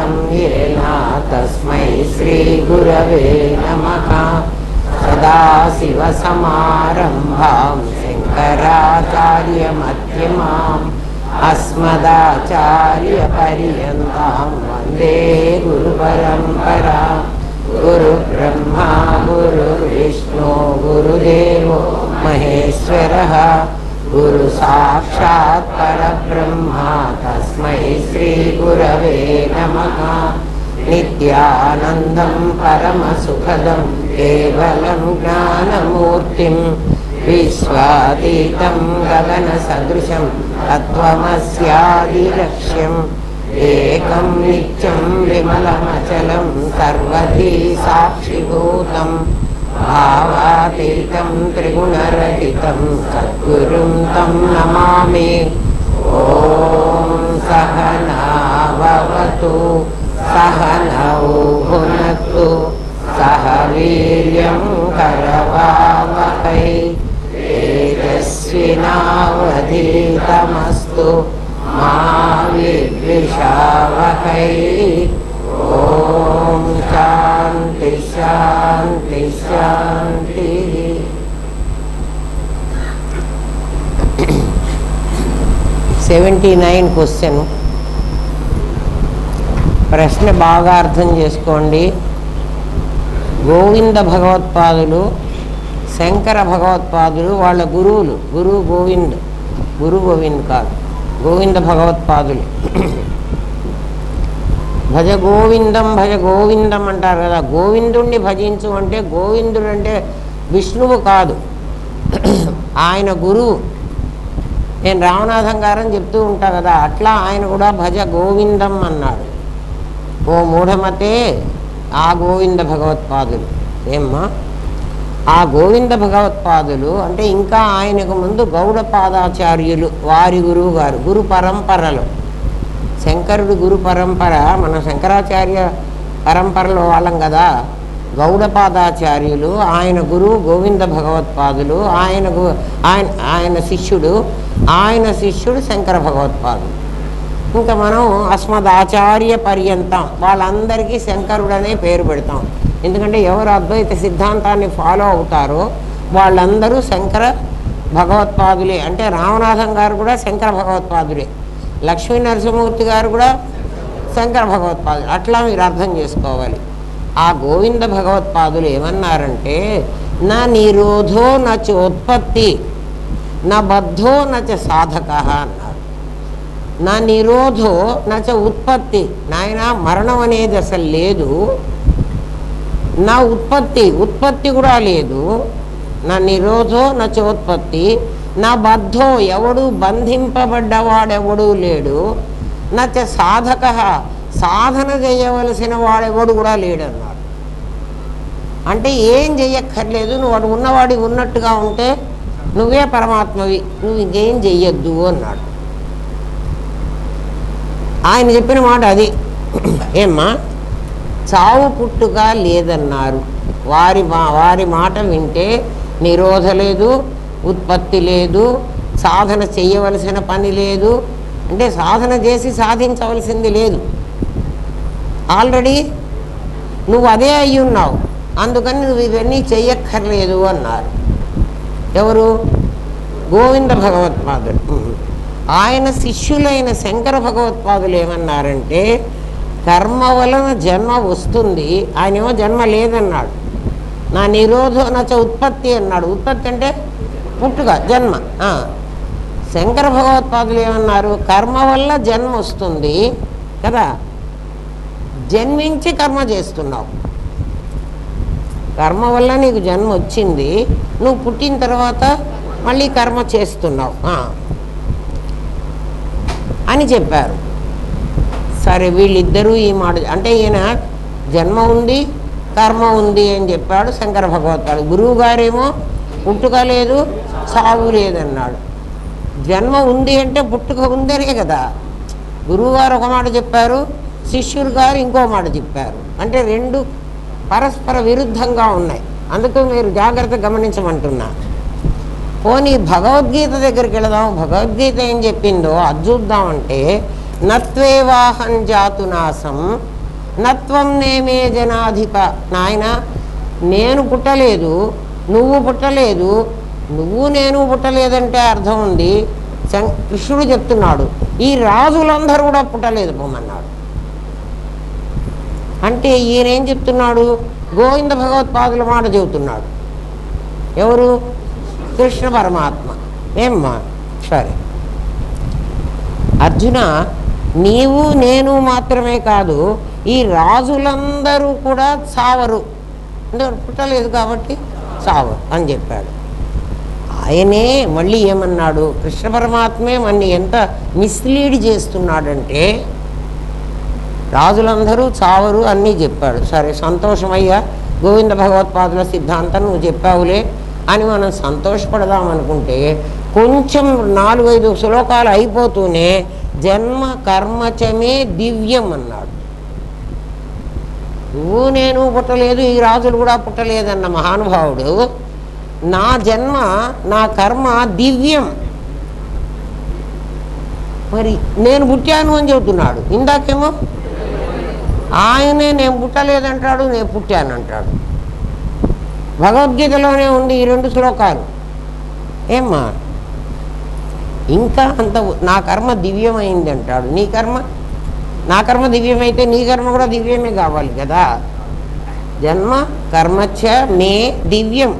कृतं येन तस्मै श्रीगुरवे नमः। सदाशिवसमारम्भां शङ्कराचार्यमध्यमाम् अस्मदाचार्यपर्यन्तां वन्दे गुरुपरम्पराम्। गुरुब्रह्मा गुरुर्विष्णु गुरुदेवो महेश्वरः गुरुसाक्षात् परब्रह्मा तस्मै श्रीगुरवे नमः। नित्यानन्दं परमसुखदं केवलं ज्ञानमूर्तिं विश्वातीतं गगनसदृशं तत्त्वमस्यादिलक्ष्यम् एकं नित्यं विमलमचलं सर्वधी साक्षिभूतं भावातीतं त्रिगुणरहितं सद्गुरुं तं नमामि। ॐ सहना भवतु सहनौ भुनक्तु सह वीर्यं करवावहै तेजस्विनावधीतमस्तु मा विद्विषावहै। ॐ शान्ति शान्ति शान्तिः। 79 క్వశ్చన్. ప్రశ్న బాగా అర్థం చేసుకోండి. గోవింద భగవత్పాదులు శంకర భగవత్పాదులు వాళ్ళ గురువులు. గురు గోవింద్ కాదు, గోవింద భగవత్పాదులు. భజ గోవిందం అంటారు కదా. గోవిందుణ్ణి భజించు అంటే గోవిందుడు అంటే విష్ణువు కాదు, ఆయన గురువు. నేను రామనాథం గారని చెప్తూ ఉంటా కదా, అట్లా ఆయన కూడా భజ గోవిందం అన్నాడు. ఓ మూఢమతే ఆ గోవింద భగవత్పాదులు. ఏమ్మా ఆ గోవింద భగవత్పాదులు అంటే ఇంకా ఆయనకు ముందు గౌడపాదాచార్యులు వారి గురువు గారు. గురు పరంపరలో శంకరుడు గురు పరంపర, మన శంకరాచార్య పరంపరలో వాళ్ళం కదా. గౌడపాదాచార్యులు ఆయన గురువు గోవింద భగవత్పాదులు, ఆయన శిష్యుడు శంకర భగవత్పాదులు. ఇంకా మనం అస్మదాచార్య పర్యంతం వాళ్ళందరికీ శంకరుడనే పేరు పెడతాం. ఎందుకంటే ఎవరు అద్వైత సిద్ధాంతాన్ని ఫాలో అవుతారో వాళ్ళందరూ శంకర భగవత్పాదులే. అంటే రామనాథం గారు కూడా శంకర భగవత్పాదులే, లక్ష్మీ నరసింహమూర్తి గారు కూడా శంకర భగవత్పాదులు. అట్లా మీరు అర్థం చేసుకోవాలి. ఆ గోవింద భగవత్పాదులు ఏమన్నారంటే, నా నిరోధో నచోత్పత్తి నా బద్ధో నచ సాధక అన్నారు. నా నిరోధో నచ ఉత్పత్తి, నాయన మరణం అనేది అసలు లేదు. నా ఉత్పత్తి కూడా లేదు. నా నిరోధో నచోత్పత్తి నా బద్ధో, ఎవడు బంధింపబడ్డవాడెవడూ లేడు. నచ సాధక, సాధన చేయవలసిన వాడెవడు కూడా లేడన్నాడు. అంటే ఏం చెయ్యక్కర్లేదు, నువ్వు వాడు ఉన్నవాడి ఉన్నట్టుగా ఉంటే నువ్వే పరమాత్మవి, నువ్వు ఇంకేం చెయ్యొద్దు అన్నాడు. ఆయన చెప్పిన మాట అది. ఏమ్మా చావు పుట్టుక లేదన్నారు. వారి మాట వింటే నిరోధ లేదు, ఉత్పత్తి లేదు, సాధన చెయ్యవలసిన పని లేదు. అంటే సాధన చేసి సాధించవలసింది లేదు. ఆల్రెడీ నువ్వు అదే అయి ఉన్నావు, అందుకని నువ్వు ఇవన్నీ చెయ్యక్కర్లేదు అన్నారు. ఎవరు? గోవింద భగవత్పాదులు. ఆయన శిష్యులైన శంకర భగవత్పాదులు ఏమన్నారంటే, కర్మ వలన జన్మ వస్తుంది, ఆయనేమో జన్మ లేదన్నాడు. నా నిరోధో నచ ఉత్పత్తి అన్నాడు. ఉత్పత్తి అంటే పుట్టుక, జన్మ. శంకర భగవత్పాదులు ఏమన్నారు? కర్మ వల్ల జన్మ వస్తుంది కదా, జన్మించి కర్మ చేస్తున్నావు. కర్మ వల్ల నీకు జన్మ వచ్చింది, నువ్వు పుట్టిన తర్వాత మళ్ళీ కర్మ చేస్తున్నావు అని చెప్పారు. సరే, వీళ్ళిద్దరూ ఈ మాట అంటే ఈయన జన్మ ఉంది కర్మ ఉంది అని చెప్పాడు శంకర భగవత్పాదు. గురువు గారేమో పుట్టుక లేదు సాగు లేదన్నాడు. జన్మ ఉంది అంటే పుట్టుక ఉందనే కదా. గురువుగారు ఒక మాట చెప్పారు, శిష్యులు గారు ఇంకో మాట చెప్పారు. అంటే రెండు పరస్పర విరుద్ధంగా ఉన్నాయి. అందుకు మీరు జాగ్రత్తగా గమనించమంటున్నా. పోనీ భగవద్గీత దగ్గరికి వెళదాం. భగవద్గీత ఏం చెప్పిందో అది చూద్దామంటే, నత్వేవాహం జాతునాసం నత్వం నేమే జనాధిప. నాయన నేను పుట్టలేదు, నువ్వు పుట్టలేదు, నువ్వు నేను పుట్టలేదంటే అర్థం ఉంది. కృష్ణుడు చెప్తున్నాడు ఈ రాజులందరూ కూడా పుట్టలేదు పొమ్మన్నాడు. అంటే ఈయనేం చెప్తున్నాడు? గోవింద భగవత్పాదుల మాట చెబుతున్నాడు. ఎవరు? కృష్ణ పరమాత్మ. ఏమ్మా సరే అర్జున, నీవు నేను మాత్రమే కాదు, ఈ రాజులందరూ కూడా చావరు, అంటే పుట్టలేదు కాబట్టి చావరు అని చెప్పాడు. ఆయనే మళ్ళీ ఏమన్నాడు? కృష్ణ పరమాత్మే మన్ని ఎంత మిస్లీడ్ చేస్తున్నాడంటే రాజులందరూ చావరు అన్నీ చెప్పాడు. సరే సంతోషమయ్యా, గోవింద భగవత్పాదుల సిద్ధాంతం నువ్వు చెప్పావులే అని మనం సంతోషపడదామనుకుంటే కొంచెం 4-5 శ్లోకాలు అయిపోతూనే జన్మ కర్మచమే దివ్యం అన్నాడు. నువ్వు నేను పుట్టలేదు, ఈ రాజులు కూడా పుట్టలేదన్న మహానుభావుడు నా జన్మ నా కర్మ దివ్యం. మరి నేను పుట్టాను అని చెబుతున్నాడు. ఇందాకేమో ఆయనే నేను పుట్టలేదంటాడు, నేను పుట్టానంటాడు. భగవద్గీతలోనే ఉంది ఈ 2 శ్లోకాలు. ఏమ్మా ఇంకా అంత నా కర్మ దివ్యమైంది అంటాడు. నీ కర్మ, నా కర్మ దివ్యమైతే నీ కర్మ కూడా దివ్యమే కావాలి కదా. జన్మ కర్మచ్చ మే దివ్యం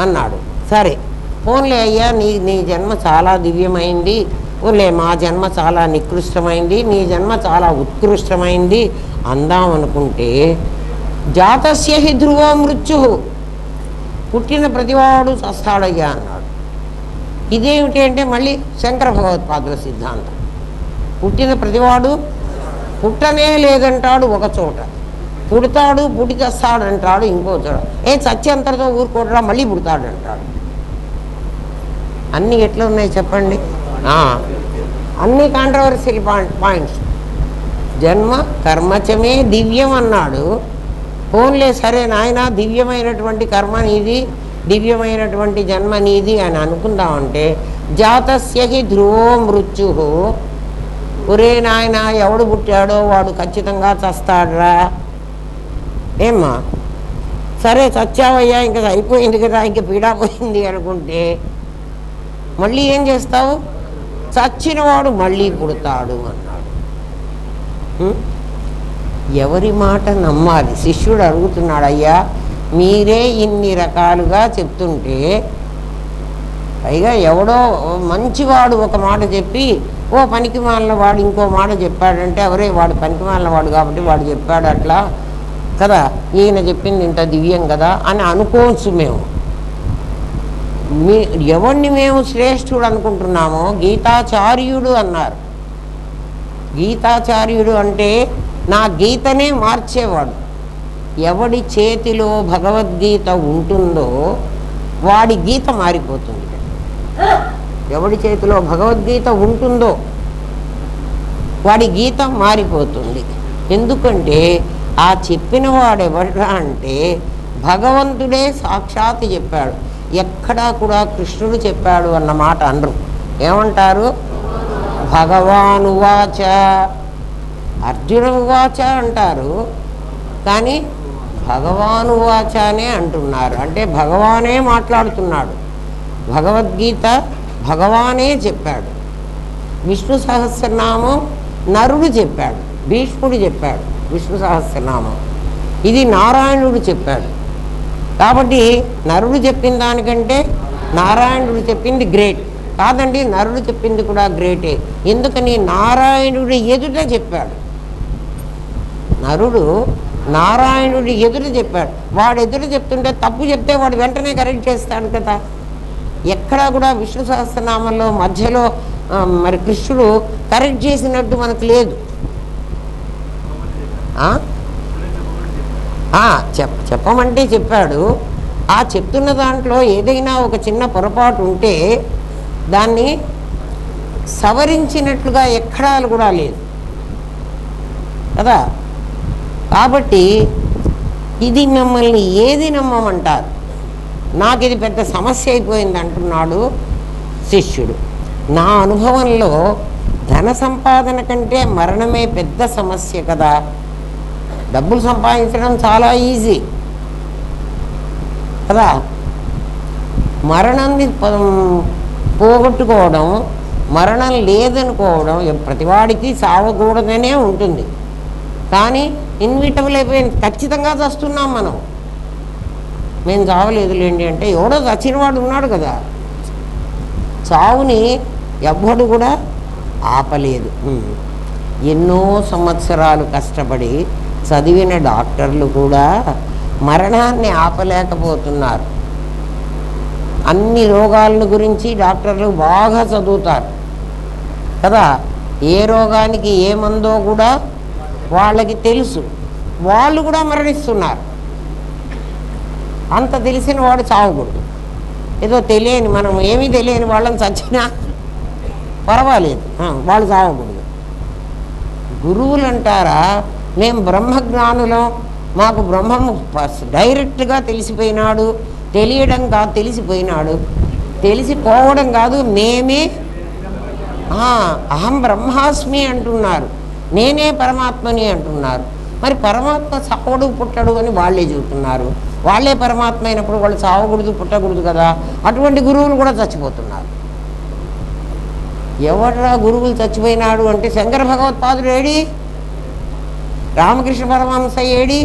అన్నాడు. సరే పోన్లే అయ్యా, నీ జన్మ చాలా దివ్యమైంది, ఓలే మా జన్మ చాలా నికృష్టమైంది, నీ జన్మ చాలా ఉత్కృష్టమైంది అందామనుకుంటే జాతస్య హి ధ్రువో మృత్యు, పుట్టిన ప్రతివాడు చస్తాడయ్యా అన్నాడు. ఇదేమిటి అంటే మళ్ళీ శంకర భగవత్పాదుల సిద్ధాంతం. పుట్టిన ప్రతివాడు పుట్టనే లేదంటాడు ఒక చోట, పుడతాడు పుట్టి చస్తాడంటాడు ఇంకో చోట. చచ్చేంతటితో ఊరుకోడరా మళ్ళీ పుడతాడంటాడు. అన్నీ ఎట్లా ఉన్నాయి చెప్పండి? అన్ని కాంట్రవర్సీ పాయింట్స్. జన్మ కర్మచమే దివ్యం అన్నాడు. ఫోన్లే సరే నాయన, దివ్యమైనటువంటి కర్మ నీది, దివ్యమైనటువంటి జన్మ నీది అని అనుకుందామంటే జాతస్య హి ధ్రువో మృత్యు, ఒరే నాయన ఎవడు పుట్టాడో వాడు ఖచ్చితంగా చస్తాడరా. ఏమ్మా సరే చచ్చావయ్యా, ఇంకా అయిపోయింది కదా, ఇంక పీడా పోయింది అనుకుంటే మళ్ళీ ఏం చేస్తావు? చచ్చినవాడు మళ్ళీ పుడతాడు అన్నాడు. ఎవరి మాట నమ్మాలి? శిష్యుడు అడుగుతున్నాడు, అయ్యా మీరే ఇన్ని రకాలుగా చెప్తుంటే, పైగా ఎవడో మంచివాడు ఒక మాట చెప్పి ఓ పనికి మాలిన వాడు ఇంకో మాట చెప్పాడంటే ఎవరే వాడు పనికి మాలిన వాడు కాబట్టి వాడు చెప్పాడు అట్లా కదా, ఈయన చెప్పింది ఇంత దివ్యం కదా అని అనుకోవచ్చు. మేము ఎవరిని మేము శ్రేష్ఠుడు అనుకుంటున్నామో గీతాచార్యుడు అన్నారు. గీతాచార్యుడు అంటే నా గీతనే మార్చేవాడు. ఎవడి చేతిలో భగవద్గీత ఉంటుందో వాడి గీత మారిపోతుంది. ఎవడి చేతిలో భగవద్గీత ఉంటుందో వాడి గీత మారిపోతుంది. ఎందుకంటే ఆ చెప్పిన వాడెవడా అంటే భగవంతుడే సాక్షాత్ చెప్పాడు. ఎక్కడా కూడా కృష్ణుడు చెప్పాడు అన్న మాట అనరు. ఏమంటారు? భగవానువాచ, అర్జున ఉవాచ అంటారు, కానీ భగవానువాచ అనే అంటున్నారు. అంటే భగవానే మాట్లాడుతున్నాడు. భగవద్గీత భగవానే చెప్పాడు. విష్ణు సహస్రనామం నరుడు చెప్పాడు, భీష్ముడు చెప్పాడు విష్ణు సహస్రనామం. ఇది నారాయణుడు చెప్పాడు. కాబట్టి నరుడు చెప్పిన దానికంటే నారాయణుడు చెప్పింది గ్రేట్ కాదండి, నరుడు చెప్పింది కూడా గ్రేటే. ఎందుకని? నారాయణుడి ఎదుట చెప్పాడు. నరుడు నారాయణుడి ఎదుట చెప్పాడు. వాడు ఎదుట చెప్తుంటే తప్పు చెప్తే వాడు వెంటనే కరెక్ట్ చేస్తాడు కదా. ఎక్కడా కూడా విష్ణు సహస్రనామంలో మధ్యలో మరి కృష్ణుడు కరెక్ట్ చేసినట్టు మనకు లేదు. చెప్పమంటే చెప్పాడు. ఆ చెప్తున్న దాంట్లో ఏదైనా ఒక చిన్న పొరపాటు ఉంటే దాన్ని సవరించినట్లుగా ఎక్కడా కూడా లేదు కదా. కాబట్టి ఇది మిమ్మల్ని ఏది నమ్మమంటారు? నాకు ఇది పెద్ద సమస్య అయిపోయింది అంటున్నాడు శిష్యుడు. నా అనుభవంలో ధన సంపాదన కంటే మరణమే పెద్ద సమస్య కదా. డబ్బులు సంపాదించడం చాలా ఈజీ కదా. మరణాన్ని పోగొట్టుకోవడం, మరణం లేదనుకోవడం ప్రతివాడికి చావకూడదనే ఉంటుంది. కానీ ఇన్విటబుల్ అయిపోయింది, ఖచ్చితంగా చస్తున్నాం మనం. మేము చావలేదులేండి అంటే ఎవడో చచ్చినవాడు ఉన్నాడు కదా. చావుని ఎవ్వడు కూడా ఆపలేదు. ఎన్నో సంవత్సరాలు కష్టపడి చదివిన డాక్టర్లు కూడా మరణాన్ని ఆపలేకపోతున్నారు. అన్ని రోగాలను గురించి డాక్టర్లు బాగా చదువుతారు కదా. ఏ రోగానికి ఏ మందో కూడా వాళ్ళకి తెలుసు, వాళ్ళు కూడా మరణిస్తున్నారు. అంత తెలిసిన వాడు చావకూడదు. ఏదో తెలియని, మనం ఏమీ తెలియని వాళ్ళని చచ్చినా పర్వాలేదు, వాళ్ళు చావకూడదు. గురువులు అంటారా, మేము బ్రహ్మజ్ఞానులం, మాకు బ్రహ్మము డైరెక్ట్గా తెలిసిపోయినాడు, తెలియడం కాదు తెలిసిపోయినాడు, తెలిసిపోవడం కాదు, మేమే అహం బ్రహ్మాస్మి అంటున్నారు, నేనే పరమాత్మని అంటున్నారు. మరి పరమాత్మ చావడు పుట్టడు అని వాళ్ళే చెబుతున్నారు. వాళ్ళే పరమాత్మ అయినప్పుడు వాళ్ళు చావకూడదు పుట్టకూడదు కదా. అటువంటి గురువులు కూడా చచ్చిపోతున్నారు. ఎవడ్రా గురువులు చచ్చిపోయినాడు అంటే శంకర భగవత్పాదుడు ఏడి, రామకృష్ణ పరమహంస ఏడి,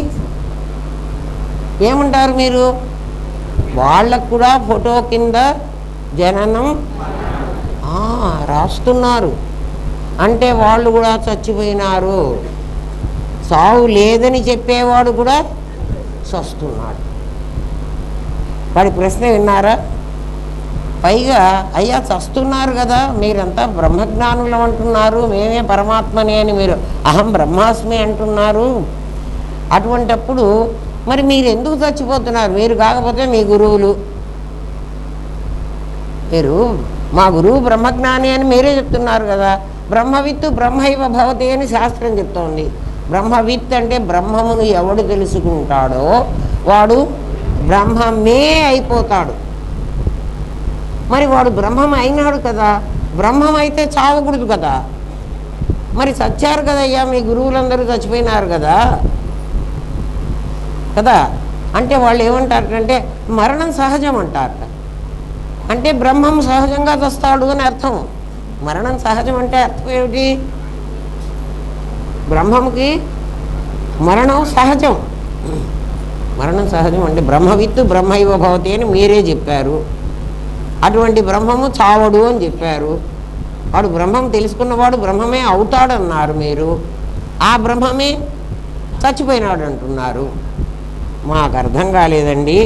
ఏమంటారు మీరు? వాళ్ళకు కూడా ఫోటో కింద జననం రాస్తున్నారు. అంటే వాళ్ళు కూడా చచ్చిపోయినారు. సావు లేదని చెప్పేవాడు కూడా చస్తున్నాడు. వాడి ప్రశ్న విన్నారా? పైగా అయ్యా చస్తున్నారు కదా, మీరంతా బ్రహ్మజ్ఞానులు అంటున్నారు, మేమే పరమాత్మని అని మీరు అహం బ్రహ్మాస్మి అంటున్నారు. అటువంటప్పుడు మరి మీరు ఎందుకు చచ్చిపోతున్నారు? మీరు కాకపోతే మీ గురువులు, మీరు మా గురువు బ్రహ్మజ్ఞాని అని మీరే చెప్తున్నారు కదా. బ్రహ్మవిత్తు బ్రహ్మైవ భవతి అని శాస్త్రం చెప్తోంది. బ్రహ్మవిత్ అంటే బ్రహ్మమును ఎవడు తెలుసుకుంటాడో వాడు బ్రహ్మమే అయిపోతాడు. మరి వాడు బ్రహ్మం అయినాడు కదా, బ్రహ్మం అయితే చావకూడదు కదా. మరి చచ్చారు కదయ్యా, మీ గురువులందరూ చచ్చిపోయినారు కదా కదా. అంటే వాళ్ళు ఏమంటారంటే మరణం సహజం అంటారట. అంటే బ్రహ్మం సహజంగా చస్తాడు అని అర్థం. మరణం సహజం అంటే అర్థం ఏమిటి? బ్రహ్మంకి మరణం సహజం. మరణం సహజం అంటే బ్రహ్మవిత్తు బ్రహ్మైవ భవతి అని మీరే చెప్పారు. అటువంటి బ్రహ్మము చావడు అని చెప్పారు. వాడు బ్రహ్మం తెలుసుకున్నవాడు బ్రహ్మమే అవుతాడన్నారు మీరు. ఆ బ్రహ్మమే చచ్చిపోయినాడు అంటున్నారు. మాకు అర్థం కాలేదండి.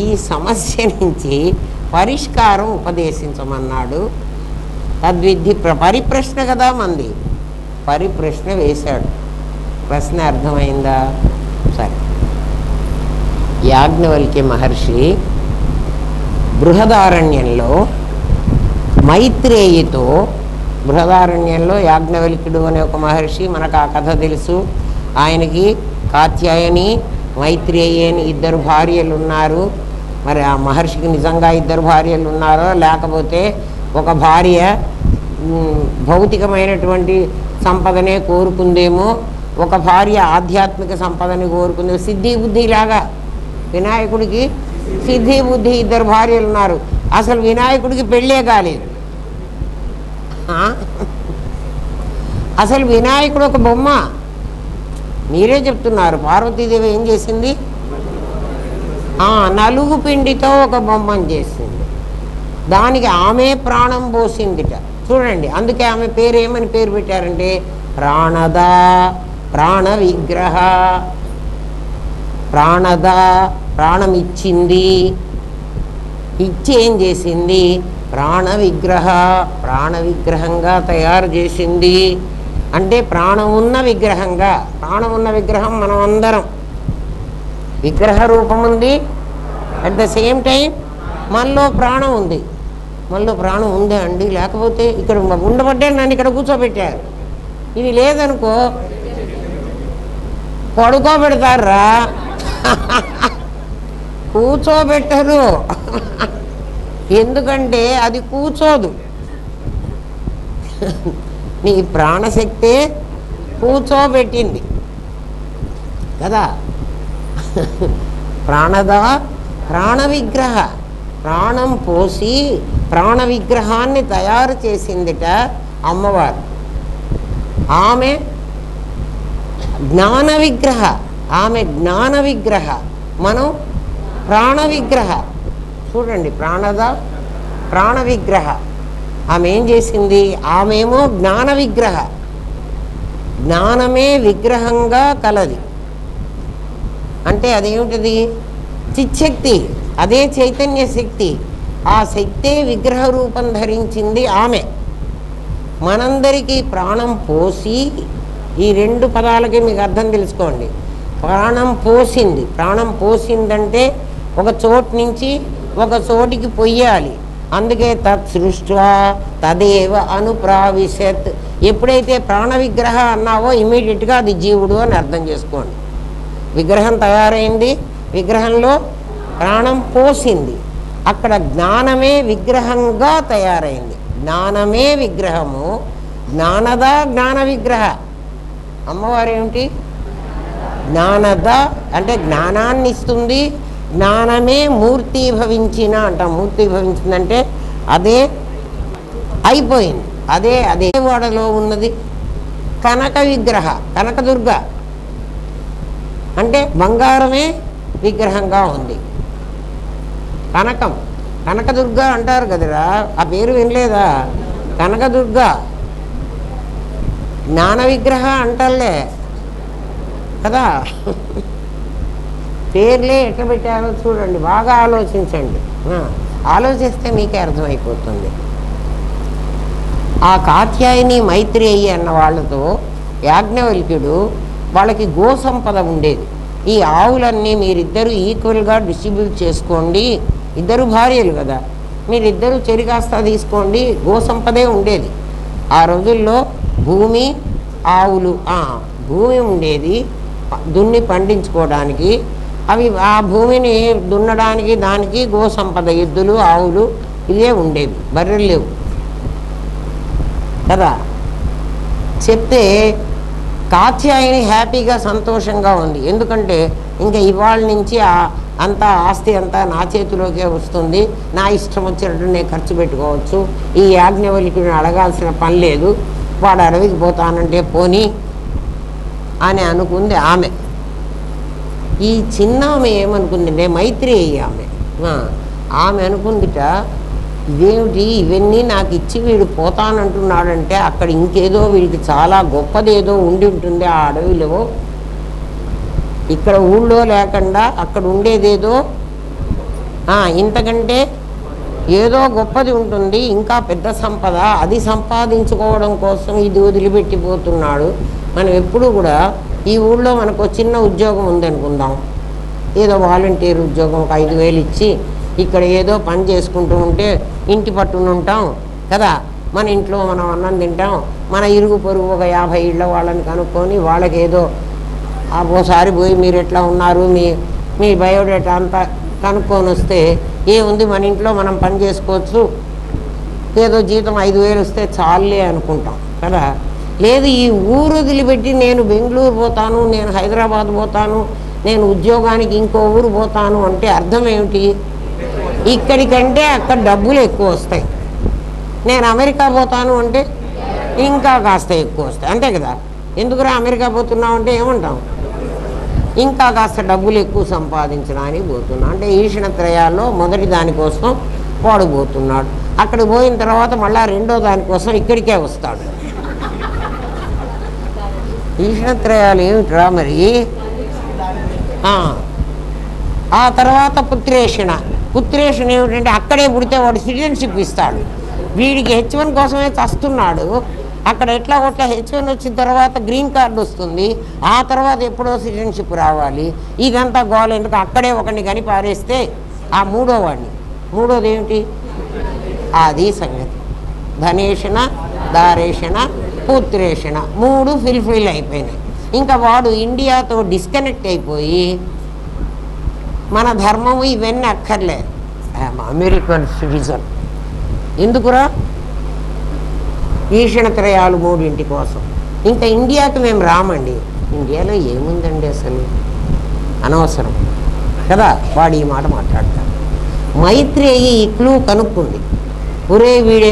ఈ సమస్య నుంచి పరిష్కారం ఉపదేశించమన్నాడు. తద్విద్ధి పరిప్రశ్న కదా మంది, పరిప్రశ్న వేశాడు. ప్రశ్న అర్థమైందా? సరే. యాజ్ఞవల్క్య మహర్షి బృహదారణ్యంలో మైత్రేయితో, బృహదారణ్యంలో యాజ్ఞవల్క్యుడు అనే ఒక మహర్షి, మనకు ఆ కథ తెలుసు. ఆయనకి కాత్యాయని మైత్రేయి అని ఇద్దరు భార్యలు ఉన్నారు. మరి ఆ మహర్షికి నిజంగా ఇద్దరు భార్యలు ఉన్నారో లేకపోతే ఒక భార్య భౌతికమైనటువంటి సంపదనే కోరుకుందేమో, ఒక భార్య ఆధ్యాత్మిక సంపదని కోరుకుందేమో. సిద్ధి బుద్ధిలాగా వినాయకుడికి సిద్ధి బుద్ధి ఇద్దరు భార్యలు ఉన్నారు. అసలు వినాయకుడికి పెళ్ళే కాలేదు. అసలు వినాయకుడు ఒక బొమ్మ. మీరే చెప్తున్నారు. పార్వతీదేవి ఏం చేసింది? నలుగు పిండితో ఒక బొమ్మను చేసింది. దానికి ఆమె ప్రాణం పోసిందిట. చూడండి, అందుకే ఆమె పేరు ఏమని పేరు పెట్టారంటే ప్రాణద, ప్రాణ విగ్రహ. ప్రాణద ప్రాణం ఇచ్చింది, ఇచ్చి ఏం చేసింది? ప్రాణ విగ్రహ, ప్రాణ విగ్రహంగా తయారు చేసింది. అంటే ప్రాణం ఉన్న విగ్రహంగా. ప్రాణం ఉన్న విగ్రహం మనం అందరం. విగ్రహ రూపం ఉంది, అట్ ద సేమ్ టైం మనలో ప్రాణం ఉంది. మనలో ప్రాణం ఉందే అండి, లేకపోతే ఇక్కడ ఉండబట్టే నన్ను ఇక్కడ కూర్చోబెట్టారు. ఇది లేదనుకో పడుకోబెడతారా, కూర్చోబెట్టరు. ఎందుకంటే అది కూర్చోదు. నీ ప్రాణశక్తే కూర్చోబెట్టింది. కదా. ప్రాణద ప్రాణ విగ్రహ, ప్రాణం పోసి ప్రాణ విగ్రహాన్ని తయారు చేసిందిట అమ్మవారు. ఆమె జ్ఞాన విగ్రహ, ఆమె జ్ఞాన విగ్రహ, మనం ప్రాణ విగ్రహ. చూడండి, ప్రాణద ప్రాణ విగ్రహ. ఆమె ఏం చేసింది? ఆమెమో జ్ఞాన విగ్రహ, జ్ఞానమే విగ్రహంగా కలది. అంటే అదేమిటిది? చిచ్చక్తి, అదే చైతన్య శక్తి. ఆ శక్తే విగ్రహ రూపం ధరించింది ఆమె. మనందరికీ ప్రాణం పోసి, ఈ రెండు పదాలకి మీకు అర్థం తెలుసుకోండి. ప్రాణం పోసింది, ప్రాణం పోసిందంటే ఒక చోటు నుంచి ఒక చోటికి పొయ్యాలి. అందుకే తత్ సృష్ట్వా తదేవ అనుప్రావిశత్. ఎప్పుడైతే ప్రాణ విగ్రహ అన్నావో ఇమీడియట్గా అది జీవుడు అని అర్థం చేసుకోండి. విగ్రహం తయారైంది, విగ్రహంలో ప్రాణం పోసింది, అక్కడ జ్ఞానమే విగ్రహంగా తయారైంది. జ్ఞానమే విగ్రహము, జ్ఞానద జ్ఞాన విగ్రహ. అమ్మవారు ఏమిటి? జ్ఞానద అంటే జ్ఞానాన్ని ఇస్తుంది, జ్ఞానమే మూర్తీభవించిన అంటాం. మూర్తీభవించిందంటే అదే అయిపోయింది, అదే అదే వాడలో ఉన్నది కనక విగ్రహ, కనకదుర్గ అంటే బంగారమే విగ్రహంగా ఉంది. కనకం, కనకదుర్గ అంటారు కదరా, ఆ పేరు వినలేదా? కనకదుర్గ జ్ఞాన విగ్రహ అంటలే కదా. పేర్లే ఎట్లా పెట్టారో చూడండి, బాగా ఆలోచించండి. ఆలోచిస్తే మీకే అర్థమైపోతుంది. ఆ కాత్యాయని మైత్రేయి అన్న వాళ్ళతో యాజ్ఞవల్క్యుడు వాళ్ళకి గోసంపద ఉండేది. ఈ ఆవులన్నీ మీరిద్దరూ ఈక్వల్గా డిస్ట్రిబ్యూట్ చేసుకోండి, ఇద్దరు భార్యలు కదా, మీరిద్దరూ చెరికాస్తా తీసుకోండి, గోసంపదే ఉండేది. ఆ రోజుల్లో భూమి, ఆవులు, భూమి ఉండేది దున్ని పండించుకోవడానికి. అవి ఆ భూమిని దున్నడానికి దానికి గోసంపద, ఎద్దులు, ఆవులు ఇవే ఉండేవి, బర్రెలు లేవు కదా. చెప్తే కాత్యాయని హ్యాపీగా సంతోషంగా ఉంది. ఎందుకంటే ఇంకా ఇవాళ నుంచి అంతా ఆస్తి అంతా నా చేతిలోకే వస్తుంది, నా ఇష్టం వచ్చినట్టు నేను ఖర్చు పెట్టుకోవచ్చు, ఈ యాజ్ఞవల్క్యుడిని అడగాల్సిన పని లేదు, వాడు అడవికి పోతానంటే పోనీ అని అనుకుంది ఆమె. ఈ చిన్న ఆమె ఏమనుకుందంటే మైత్రేయి ఆమె అనుకుందిట, ఇదేమిటి ఇవన్నీ నాకు ఇచ్చి వీడు పోతానంటున్నాడంటే అక్కడ ఇంకేదో వీడికి చాలా గొప్పదేదో ఉండి ఉంటుంది ఆ అడవిలో, ఇక్కడ ఊళ్ళో లేకుండా అక్కడ ఉండేదేదో ఇంతకంటే ఏదో గొప్పది ఉంటుంది, ఇంకా పెద్ద సంపద, అది సంపాదించుకోవడం కోసం ఇది వదిలిపెట్టిపోతున్నాడు. మనం ఎప్పుడు కూడా ఈ ఊళ్ళో మనకు చిన్న ఉద్యోగం ఉందనుకుందాం, ఏదో వాలంటీర్ ఉద్యోగం ఒక 5,000 ఇచ్చి ఇక్కడ ఏదో పని చేసుకుంటూ ఉంటే ఇంటి పట్టున ఉంటాం కదా. మన ఇంట్లో మనం అన్నం తింటాం, మన ఇరుగు పొరుగు ఒక 50 ఇళ్ళ వాళ్ళని కనుక్కొని వాళ్ళకి ఏదో ఓసారి పోయి మీరు ఎట్లా ఉన్నారు, మీ బయోడేటా అంతా కనుక్కొని వస్తే ఏముంది మన ఇంట్లో మనం పని చేసుకోవచ్చు, ఏదో జీతం 5,000 వస్తే చాలే అనుకుంటాం కదా. లేదు, ఈ ఊరు వదిలిపెట్టి నేను బెంగళూరు పోతాను, నేను హైదరాబాద్ పోతాను, నేను ఉద్యోగానికి ఇంకో ఊరు పోతాను అంటే అర్థం ఏమిటి? ఇక్కడికంటే అక్కడ డబ్బులు ఎక్కువ వస్తాయి. నేను అమెరికా పోతాను అంటే ఇంకా కాస్త ఎక్కువ వస్తాయి, అంతే కదా. ఎందుకురా అమెరికా పోతున్నావు అంటే ఏమంటాం? ఇంకా కాస్త డబ్బులు ఎక్కువ సంపాదించడానికి పోతున్నా అంటే ఈషణత్రయాల్లో మొదటి దానికోసం వాడు పోతున్నాడు. అక్కడికి పోయిన తర్వాత మళ్ళీ రెండో దానికోసం ఇక్కడికే వస్తాడు. ఈషణత్రయాలు ఏమిట్రా మరి? ఆ తర్వాత పుత్రేషణ. పుత్రేషణ ఏమిటంటే అక్కడే పుడితే వాడు సిటిజన్షిప్ ఇస్తాడు. వీడికి H1 కోసమే చస్తున్నాడు. అక్కడ ఎట్లా కొట్లా H1 వచ్చిన తర్వాత గ్రీన్ కార్డు వస్తుంది, ఆ తర్వాత ఎప్పుడో సిటిజన్షిప్ రావాలి. ఇదంతా గోల ఎందుకు? అక్కడే ఒకరిని కని పారేస్తే ఆ మూడో వాడిని, మూడోది ఏమిటి? అది సంగతి. ధనేషణ, దారేషణ, పుత్రేషణ 3 ఫిల్ఫిల్ అయిపోయినాయి. ఇంకా వాడు ఇండియాతో డిస్కనెక్ట్ అయిపోయి మన ధర్మము ఇవన్నీ అక్కర్లేదు, అమెరికన్ సిటిజన్. ఎందుకురా? ఈషణత్రయాలు 3 కోసం. ఇంకా ఇండియాకి మేము రామండి. ఇండియాలో ఏముందండి అసలు? అనవసరం కదా, వాడు ఈ మాట మాట్లాడతాడు. మైత్రేయి ఈ క్లూ కనుక్కుంది. ఒరే వీడే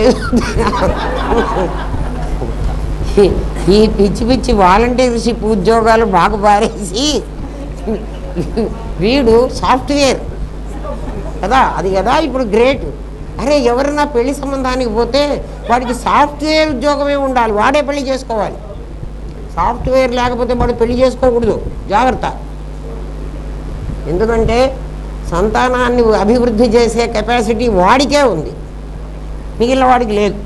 ఈ పిచ్చి పిచ్చి వాలంటీర్షిప్ ఉద్యోగాలు బాగా పారేసి వీడు సాఫ్ట్వేర్ కదా, అది కదా ఇప్పుడు గ్రేట్. అరే ఎవరైనా పెళ్లి సంబంధానికి పోతే వాడికి సాఫ్ట్వేర్ ఉద్యోగమే ఉండాలి, వాడే పెళ్లి చేసుకోవాలి. సాఫ్ట్వేర్ లేకపోతే వాడు పెళ్లి చేసుకోకూడదు, జాగ్రత్త. ఎందుకంటే సంతానాన్ని అభివృద్ధి చేసే కెపాసిటీ వాడికే ఉంది, మిగిలిన వాడికి లేదు.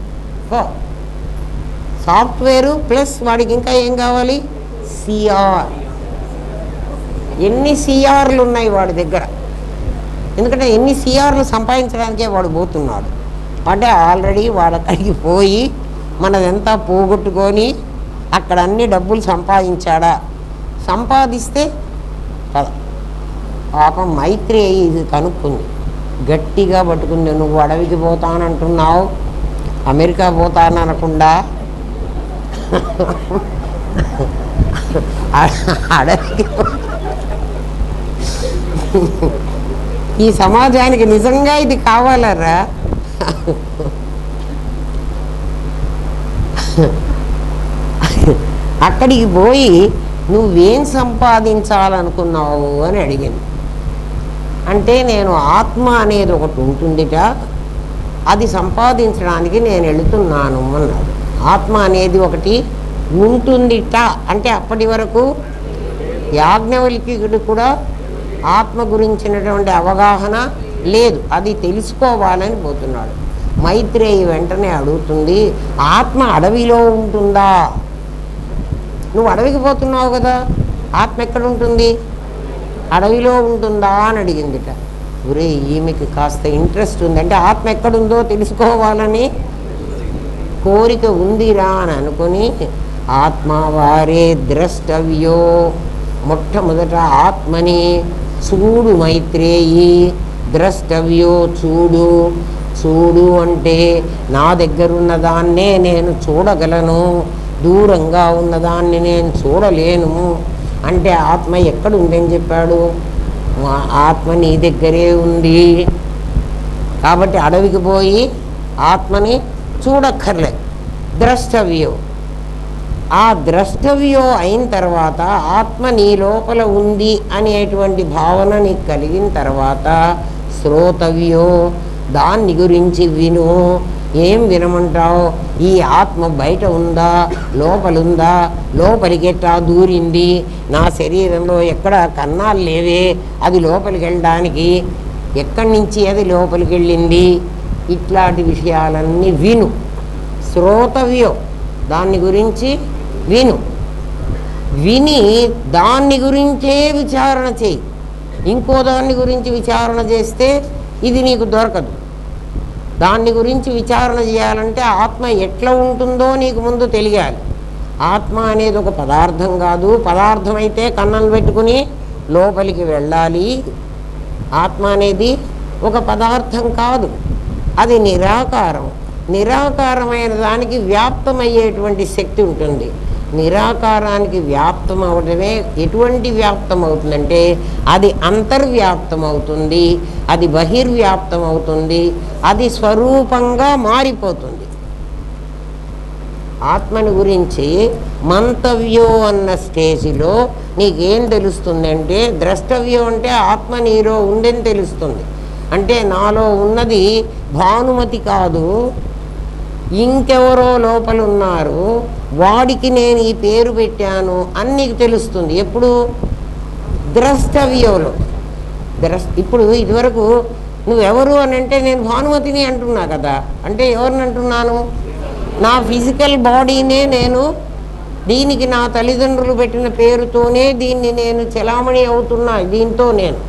సాఫ్ట్వేరు ప్లస్ వాడికి ఇంకా ఏం కావాలి, సిఆర్. ఎన్ని సిఆర్లు ఉన్నాయి వాడి దగ్గర, ఎందుకంటే ఎన్ని సిఆర్లు సంపాదించడానికే వాడు పోతున్నాడు. అంటే ఆల్రెడీ వాడు అక్కడికి పోయి మనదంతా పోగొట్టుకొని అక్కడ అన్ని డబ్బులు సంపాదించాడా, సంపాదిస్తే కదా. పాపం మైత్రేయి ఇది కనుక్కుంది, గట్టిగా పట్టుకుంది. నువ్వు అడవికి పోతానంటున్నావు, అమెరికా పోతాననకుండా అడవికి ఈ సమాజానికి నిజంగా ఇది కావాలరా? అక్కడికి పోయి నువ్వేం సంపాదించాలనుకున్నావు అని అడిగింది. అంటే నేను ఆత్మ అనేది ఒకటి ఉంటుందిట, అది సంపాదించడానికి నేను వెళుతున్నాను అన్నాడు. ఆత్మ అనేది ఒకటి ఉంటుందిట అంటే అప్పటి వరకు యాజ్ఞవల్క్యుడు కూడా ఆత్మ గురించినటువంటి అవగాహన లేదు, అది తెలుసుకోవాలని పోతున్నాడు. మైత్రేయి వెంటనే అడుగుతుంది, ఆత్మ అడవిలో ఉంటుందా? నువ్వు అడవికి పోతున్నావు కదా, ఆత్మ ఎక్కడ ఉంటుంది, అడవిలో ఉంటుందా అని అడిగిందిట. ఒరే ఈమెకి కాస్త ఇంట్రెస్ట్ ఉంది, అంటే ఆత్మ ఎక్కడుందో తెలుసుకోవాలని కోరిక ఉందిరా అని అనుకుని, ఆత్మ వారే ద్రష్టవ్యో, మొట్టమొదట ఆత్మని చూడు మైత్రేయి, ద్రష్టవ్యో చూడు. చూడు అంటే నా దగ్గర ఉన్నదాన్నే నేను చూడగలను, దూరంగా ఉన్నదాన్ని నేను చూడలేను. అంటే ఆత్మ ఎక్కడ ఉందని చెప్పాడు, ఆత్మ నీ దగ్గరే ఉంది. కాబట్టి అడవికి పోయి ఆత్మని చూడక్కర్లే, ద్రష్టవ్యో. ఆ ద్రష్టవ్యో అయిన తర్వాత ఆత్మ నీ లోపల ఉంది అనేటువంటి భావన నీకు కలిగిన తర్వాత శ్రోతవ్యో, దాన్ని గురించి విను. ఏం వినమంటావు, ఈ ఆత్మ బయట ఉందా లోపలుందా, లోపలికి ఎట్టా దూరింది, నా శరీరంలో ఎక్కడ కన్నాలు లేవే అది లోపలికి వెళ్ళడానికి, ఎక్కడి నుంచి అది లోపలికి వెళ్ళింది, ఇట్లాంటి విషయాలన్నీ విను. శ్రోతవ్యో, దాన్ని గురించి విను. విని దాన్ని గురించే విచారణ చేయి. ఇంకో దాన్ని గురించి విచారణ చేస్తే ఇది నీకు దొరకదు. దాన్ని గురించి విచారణ చేయాలంటే ఆత్మ ఎట్లా ఉంటుందో నీకు ముందు తెలియాలి. ఆత్మ అనేది ఒక పదార్థం కాదు, పదార్థం అయితే కన్నం పెట్టుకుని లోపలికి వెళ్ళాలి. ఆత్మ అనేది ఒక పదార్థం కాదు, అది నిరాకారం. నిరాకారమైన దానికి వ్యాప్తమయ్యేటువంటి శక్తి ఉంటుంది. నిరాకారానికి వ్యాప్తం అవడమే ఎటువంటి వ్యాప్తం అవుతుందంటే అది అంతర్వ్యాప్తం అవుతుంది, అది బహిర్వ్యాప్తం అవుతుంది, అది స్వరూపంగా మారిపోతుంది. ఆత్మని గురించి మంతవ్యో అన్న స్టేజిలో నీకేం తెలుస్తుందంటే, ద్రష్టవ్యం అంటే ఆత్మ నీలో ఉందని తెలుస్తుంది. అంటే నాలో ఉన్నది భానుమతి కాదు, ఇంకెవరో లోపల ఉన్నారు, వాడికి నేను ఈ పేరు పెట్టాను అని నీకు తెలుస్తుంది. ఎప్పుడు ద్రష్టవ్యంలో. ఇప్పుడు ఇదివరకు నువ్వెవరు అని అంటే నేను భానుమతిని అంటున్నా కదా, అంటే ఎవరిని అంటున్నాను, నా ఫిజికల్ బాడీనే నేను, దీనికి నా తల్లిదండ్రులు పెట్టిన పేరుతోనే దీన్ని నేను చెలామణి అవుతున్నా, దీంతో నేను.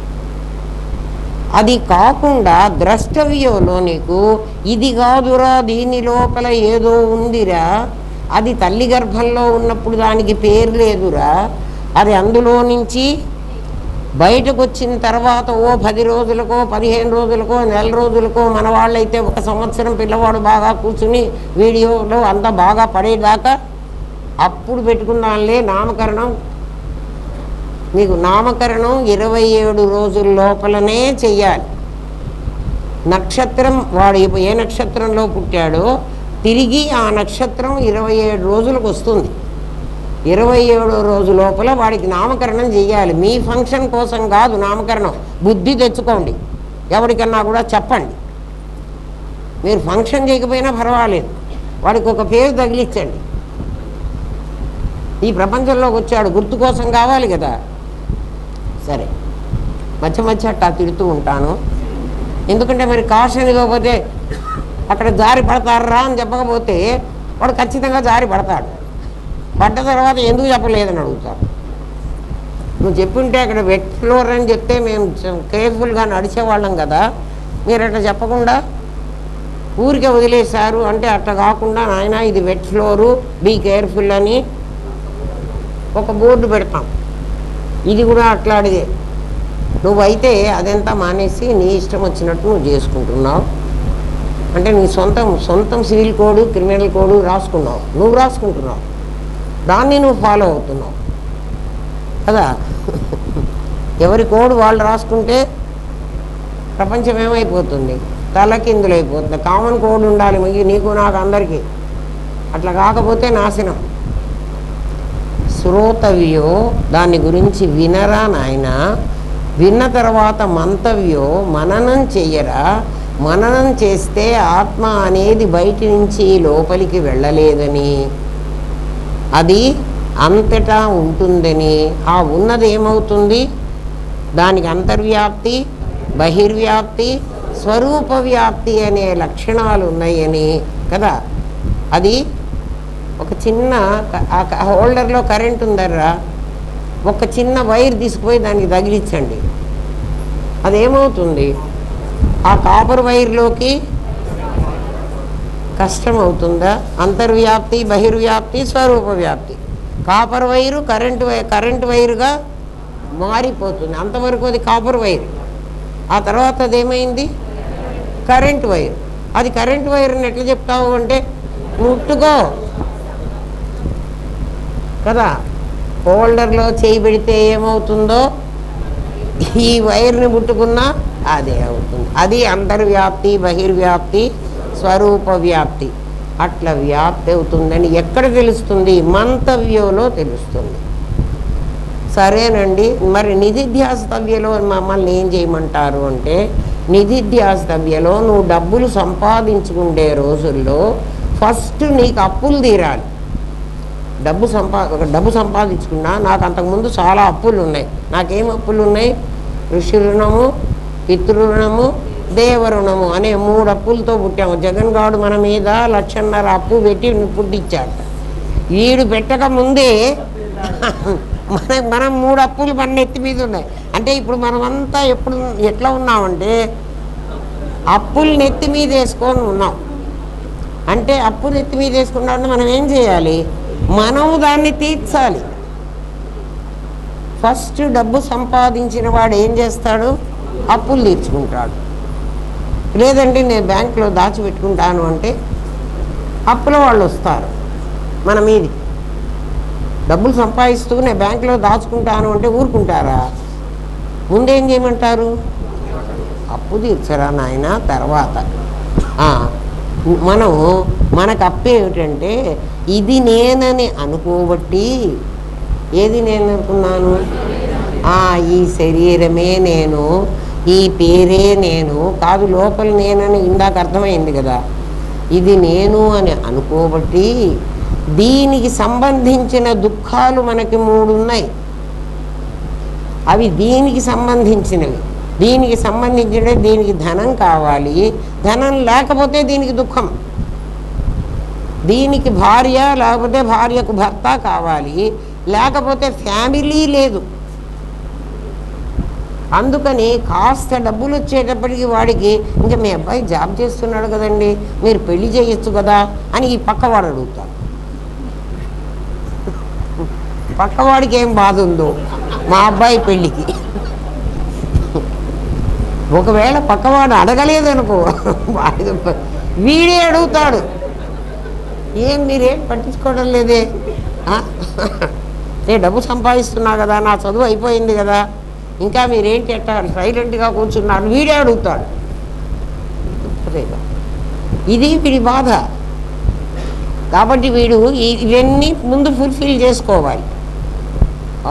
అది కాకుండా ద్రష్టవ్యంలో నీకు ఇది కాదురా, దీని లోపల ఏదో ఉందిరా, అది తల్లి గర్భంలో ఉన్నప్పుడు దానికి పేరు లేదురా, అది అందులో నుంచి బయటకు వచ్చిన తర్వాత ఓ 10 రోజులకో 15 రోజులకో నెల రోజులకో, మన వాళ్ళైతే 1 సంవత్సరం పిల్లవాడు బాగా కూర్చుని వీడియోలో అంతా బాగా పడేదాకా అప్పుడు పెట్టుకున్నానులే నామకరణం. నీకు నామకరణం 27 రోజుల లోపలనే చెయ్యాలి. నక్షత్రం వాడు ఏ నక్షత్రంలో పుట్టాడో తిరిగి ఆ నక్షత్రం 27 రోజులకు వస్తుంది. 27వ రోజు లోపల వాడికి నామకరణం చెయ్యాలి. మీ ఫంక్షన్ కోసం కాదు నామకరణం, బుద్ధి తెచ్చుకోండి. ఎవరికన్నా కూడా చెప్పండి. మీరు ఫంక్షన్ చేయకపోయినా పర్వాలేదు, వాడికి ఒక పేరు తగిలించండి. ఈ ప్రపంచంలోకి వచ్చాడు, గుర్తు కోసం కావాలి కదా. సరే, మధ్య మధ్య అట్టా తిడుతూ ఉంటాను. ఎందుకంటే మరి కాషన్ ఇవ్వకపోతే అక్కడ జారి పడతారా అని చెప్పకపోతే వాడు ఖచ్చితంగా జారి పడతాడు. పడ్డ తర్వాత ఎందుకు చెప్పలేదని అడుగుతాడు. నువ్వు చెప్పింటే అక్కడ వెట్ ఫ్లోర్ అని చెప్తే మేము కేర్ఫుల్గా నడిచేవాళ్ళం కదా, మీరు అట్లా చెప్పకుండా ఊరికే వదిలేశారు అంటే అట్లా కాకుండా నాయన ఇది వెట్ ఫ్లోరు, బీ కేర్ఫుల్ అని ఒక బోర్డు పెడతాం. ఇది కూడా అట్లాడిదే. నువ్వైతే అదంతా మానేసి నీ ఇష్టం వచ్చినట్టు నువ్వు చేసుకుంటున్నావు. అంటే నీ సొంతం సివిల్ కోడ్, క్రిమినల్ కోడ్ రాసుకున్నావు, నువ్వు రాసుకుంటున్నావు, దాన్ని నువ్వు ఫాలో అవుతున్నావు కదా. ఎవరి కోడ్ వాళ్ళు రాసుకుంటే ప్రపంచం ఏమైపోతుంది, తలకిందులైపోతుంది. కామన్ కోడ్ ఉండాలి నీకు నాకు అందరికీ. అట్లా కాకపోతే నాశనం. శ్రోతవ్యో, దాని గురించి వినరా నాయన. విన్న తర్వాత మంతవ్యో, మననం చెయ్యరా. మననం చేస్తే ఆత్మ అనేది బయటి నుంచి లోపలికి వెళ్ళలేదని, అది అంతటా ఉంటుందని. ఆ ఉన్నది ఏమవుతుంది, దానికి అంతర్వ్యాప్తి, బహిర్వ్యాప్తి, స్వరూప వ్యాప్తి అనే లక్షణాలు ఉన్నాయని కదా. అది ఒక చిన్న హోల్డర్లో కరెంట్ ఉందర్రా, ఒక చిన్న వైర్ తీసుకుపోయి దానికి తగిలించండి, అదేమవుతుంది, ఆ కాపర్ వైర్లోకి కష్టం అవుతుందా. అంతర్వ్యాప్తి, బహిర్వ్యాప్తి, స్వరూప వ్యాప్తి. కాపర్ వైరు కరెంటు వైరుగా మారిపోతుంది. అంతవరకు అది కాపర్ వైర్, ఆ తర్వాత అదేమైంది కరెంటు వైర్. అది కరెంటు వైర్ని ఎట్లా చెప్తావు అంటే ముట్టుకో కదా. హోల్డర్లో చేయి పెడితే ఏమవుతుందో ఈ వైర్ని ముట్టుకున్నా అదే అవుతుంది. అది అంతర్వ్యాప్తి, బహిర్వ్యాప్తి, స్వరూప వ్యాప్తి. అట్లా వ్యాప్తి అవుతుందని ఎక్కడ తెలుస్తుంది, మంతవ్యంలో తెలుస్తుంది. సరేనండి, మరి నిధిధ్యాసతవ్యలో మమ్మల్ని ఏం చేయమంటారు అంటే, నిధిధ్యాసతవ్యలో నువ్వు డబ్బులు సంపాదించుకునే రోజుల్లో ఫస్ట్ నీకు అప్పులు తీరాలి. డబ్బు సంపాదించుకున్నా, నాకు అంతకుముందు చాలా అప్పులు ఉన్నాయి. నాకేం అప్పులు ఉన్నాయి, ఋషి రుణము, పితృరుణము, దేవరుణము అనే 3 అప్పులతో పుట్టాము. జగన్ గారు మన మీద 1,50,000 అప్పు పెట్టి పుట్టించాడు. వీడు పెట్టక ముందే మనం 3 అప్పులు మన ఎత్తి మీద ఉన్నాయి. అంటే ఇప్పుడు మనమంతా ఎట్లా ఉన్నామంటే అప్పులు నెత్తి మీద వేసుకొని ఉన్నాం. అంటే అప్పు నెత్తి మీద వేసుకున్నామంటే మనం ఏం చేయాలి, మనం దాన్ని తీర్చాలి. ఫస్ట్ డబ్బు సంపాదించిన వాడు ఏం చేస్తాడు, అప్పులు తీర్చుకుంటాడు. లేదంటే నేను బ్యాంకులో దాచిపెట్టుకుంటాను అంటే అప్పుల వాళ్ళు వస్తారు మన మీది. డబ్బులు సంపాదిస్తూ నేను బ్యాంకులో దాచుకుంటాను అంటే ఊరుకుంటారా? ముందేం చేయమంటారు, అప్పు తీర్చరా నాయన. తర్వాత మనకు అప్పు ఏమిటంటే ఇది నేనని అనుకోబట్టి, ఏది నేను అనుకున్నాను, ఈ శరీరమే నేను, ఈ పేరే నేను కాదు, లోపల నేనని ఇందాక అర్థమైంది కదా. ఇది నేను అని అనుకోబట్టి దీనికి సంబంధించిన దుఃఖాలు మనకి 3 ఉన్నాయి. అవి దీనికి సంబంధించినవి. దీనికి ధనం కావాలి, ధనం లేకపోతే దీనికి దుఃఖం. దీనికి భార్య లేకపోతే భార్యకు భర్త కావాలి, లేకపోతే ఫ్యామిలీ లేదు. అందుకని కాస్త డబ్బులు వచ్చేటప్పటికి వాడికి ఇంకా మీ అబ్బాయి జాబ్ చేస్తున్నాడు కదండి, మీరు పెళ్లి చేయొచ్చు కదా అని ఈ పక్కవాడు అడుగుతాడు. పక్కవాడికి ఏం బాధ ఉందో మా అబ్బాయి పెళ్ళికి. ఒకవేళ పక్కవాడు అడగలేదనుకో వీడే అడుగుతాడు, ఏం మీరేం పట్టించుకోవడం లేదే. నేను డబ్బు సంపాదిస్తున్నా కదా, నా చదువు అయిపోయింది కదా, ఇంకా మీరేంటి ఎట్టా సైలెంట్గా కూర్చున్నారు, వీడే అడుగుతాడు. ఇది వీడి బాధ. కాబట్టి వీడు ఇవన్నీ ముందు ఫుల్ఫిల్ చేసుకోవాలి,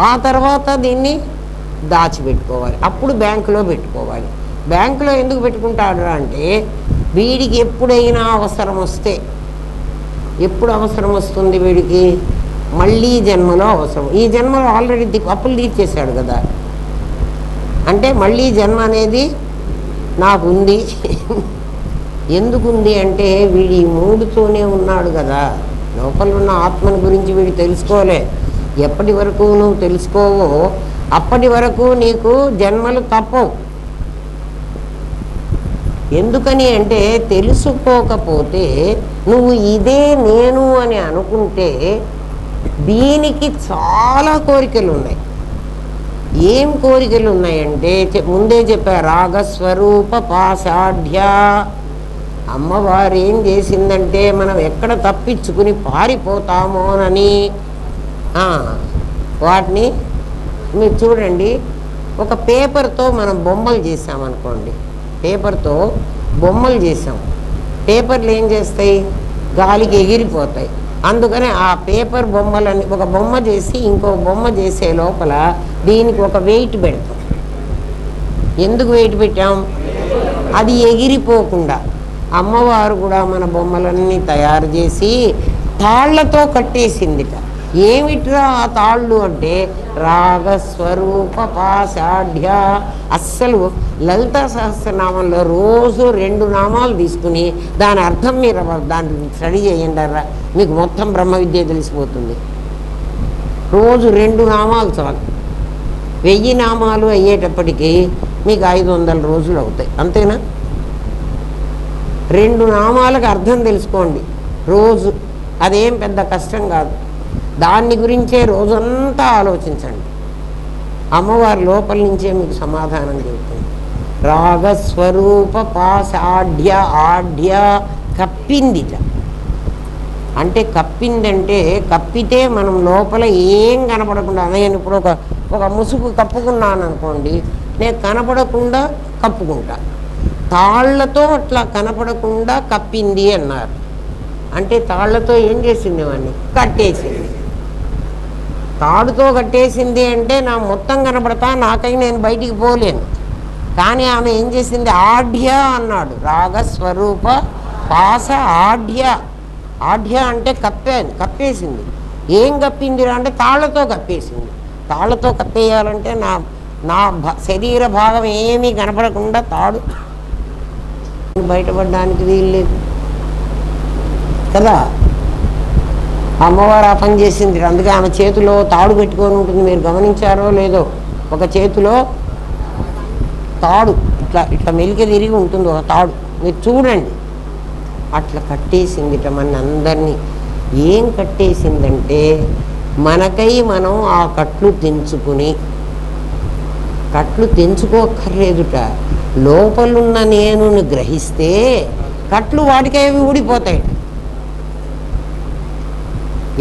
ఆ తర్వాత దీన్ని దాచిపెట్టుకోవాలి, అప్పుడు బ్యాంకులో పెట్టుకోవాలి. బ్యాంకులో ఎందుకు పెట్టుకుంటాడు అంటే వీడికి ఎప్పుడైనా అవసరం వస్తే, ఎప్పుడు అవసరం వస్తుంది వీడికి, మళ్ళీ జన్మలో అవసరం. ఈ జన్మలో ఆల్రెడీ అప్పులు తీర్చేశాడు కదా, అంటే మళ్ళీ జన్మ అనేది నాకుంది. ఎందుకుంది అంటే వీడి మూడుతోనే ఉన్నాడు కదా, లోపల ఉన్న ఆత్మని గురించి వీడు తెలుసుకోలే. ఎప్పటి వరకు నువ్వు తెలుసుకోవో అప్పటి వరకు నీకు జన్మలు తప్పవు. ఎందుకని అంటే తెలుసుకోకపోతే నువ్వు ఇదే నేను అని అనుకుంటే దీనికి చాలా కోరికలు ఉన్నాయి. ఏం కోరికలు ఉన్నాయంటే ముందే చెప్పా, రాగస్వరూప పాషాఢ్య. అమ్మవారు ఏం చేసిందంటే మనం ఎక్కడ తప్పించుకుని పారిపోతామోనని వాటిని మీరు చూడండి. ఒక పేపర్తో మనం బొమ్మలు చేసామనుకోండి, పేపర్తో బొమ్మలు చేసాం, పేపర్లు ఏం చేస్తాయి, గాలికి ఎగిరిపోతాయి. అందుకని ఆ పేపర్ బొమ్మలని ఒక బొమ్మ చేసి ఇంకో బొమ్మ చేసే లోపల దీనికి ఒక వెయిట్ పెడతాం. ఎందుకు వెయిట్ పెట్టాం, అది ఎగిరిపోకుండా. అమ్మవారు కూడా మన బొమ్మలన్నీ తయారు చేసి తాళ్లతో కట్టేసిందిట. ఏమిట్రా ఆ తాళ్ళు అంటే రాగస్వరూప పాషాఢ్య. అస్సలు లలితా సహస్రనామంలో రోజు 2 నామాలు తీసుకుని దాని అర్థం మీరు దాన్ని స్టడీ చేయండి, మీకు మొత్తం బ్రహ్మ విద్య తెలిసిపోతుంది. రోజు 2 నామాలు చాలు. 1000 నామాలు అయ్యేటప్పటికీ మీకు 500 రోజులు అవుతాయి, అంతేనా? 2 నామాలకు అర్థం తెలుసుకోండి రోజు, అదేం పెద్ద కష్టం కాదు. దాన్ని గురించే రోజంతా ఆలోచించండి, అమ్మవారి లోపల నుంచే మీకు సమాధానం చెబుతుంది. రాగస్వరూప పాషాఢ్య. ఆఢ్య కప్పిందిట, అంటే కప్పిందంటే కప్పితే మనం లోపల ఏం కనపడకుండా, నేను ఇప్పుడు ఒక ముసుగు కప్పుకున్నాను అనుకోండి, నేను కనపడకుండా కప్పుకుంటా. తాళ్లతో అట్లా కనపడకుండా కప్పింది అన్నారు. అంటే తాళ్లతో ఏం చేసింది, వాడిని కట్టేసింది. తాడుతో కట్టేసింది అంటే నా మొత్తం కనపడతా, నాకై నేను బయటికి పోలేను. కానీ ఆమె ఏం చేసింది, ఆఢ్య అన్నాడు. రాగస్వరూప పాస ఆఢ్య. ఆఢ్య అంటే కప్పేసింది. ఏం కప్పిందిరా అంటే తాళ్లతో కప్పేసింది. తాళ్లతో కప్పేయాలంటే నా శరీర భాగం ఏమీ కనపడకుండా తాడు బయటపడడానికి వీల్లేదు కదా. అమ్మవారు ఆ పని చేసింది. అందుకే ఆమె చేతిలో తాడు పెట్టుకొని ఉంటుంది, మీరు గమనించారో లేదో. ఒక చేతిలో తాడు ఇట్లా మెలిక తిరిగి ఉంటుంది, ఒక తాడు, మీరు చూడండి. అట్లా కట్టేసిందిట మన అందరినీ. ఏం కట్టేసిందంటే మనకై మనం ఆ కట్లు తెంచుకోక్కర్లేదుట. లోపలున్న నేను గ్రహిస్తే కట్లు వాటికేవి ఊడిపోతాయి.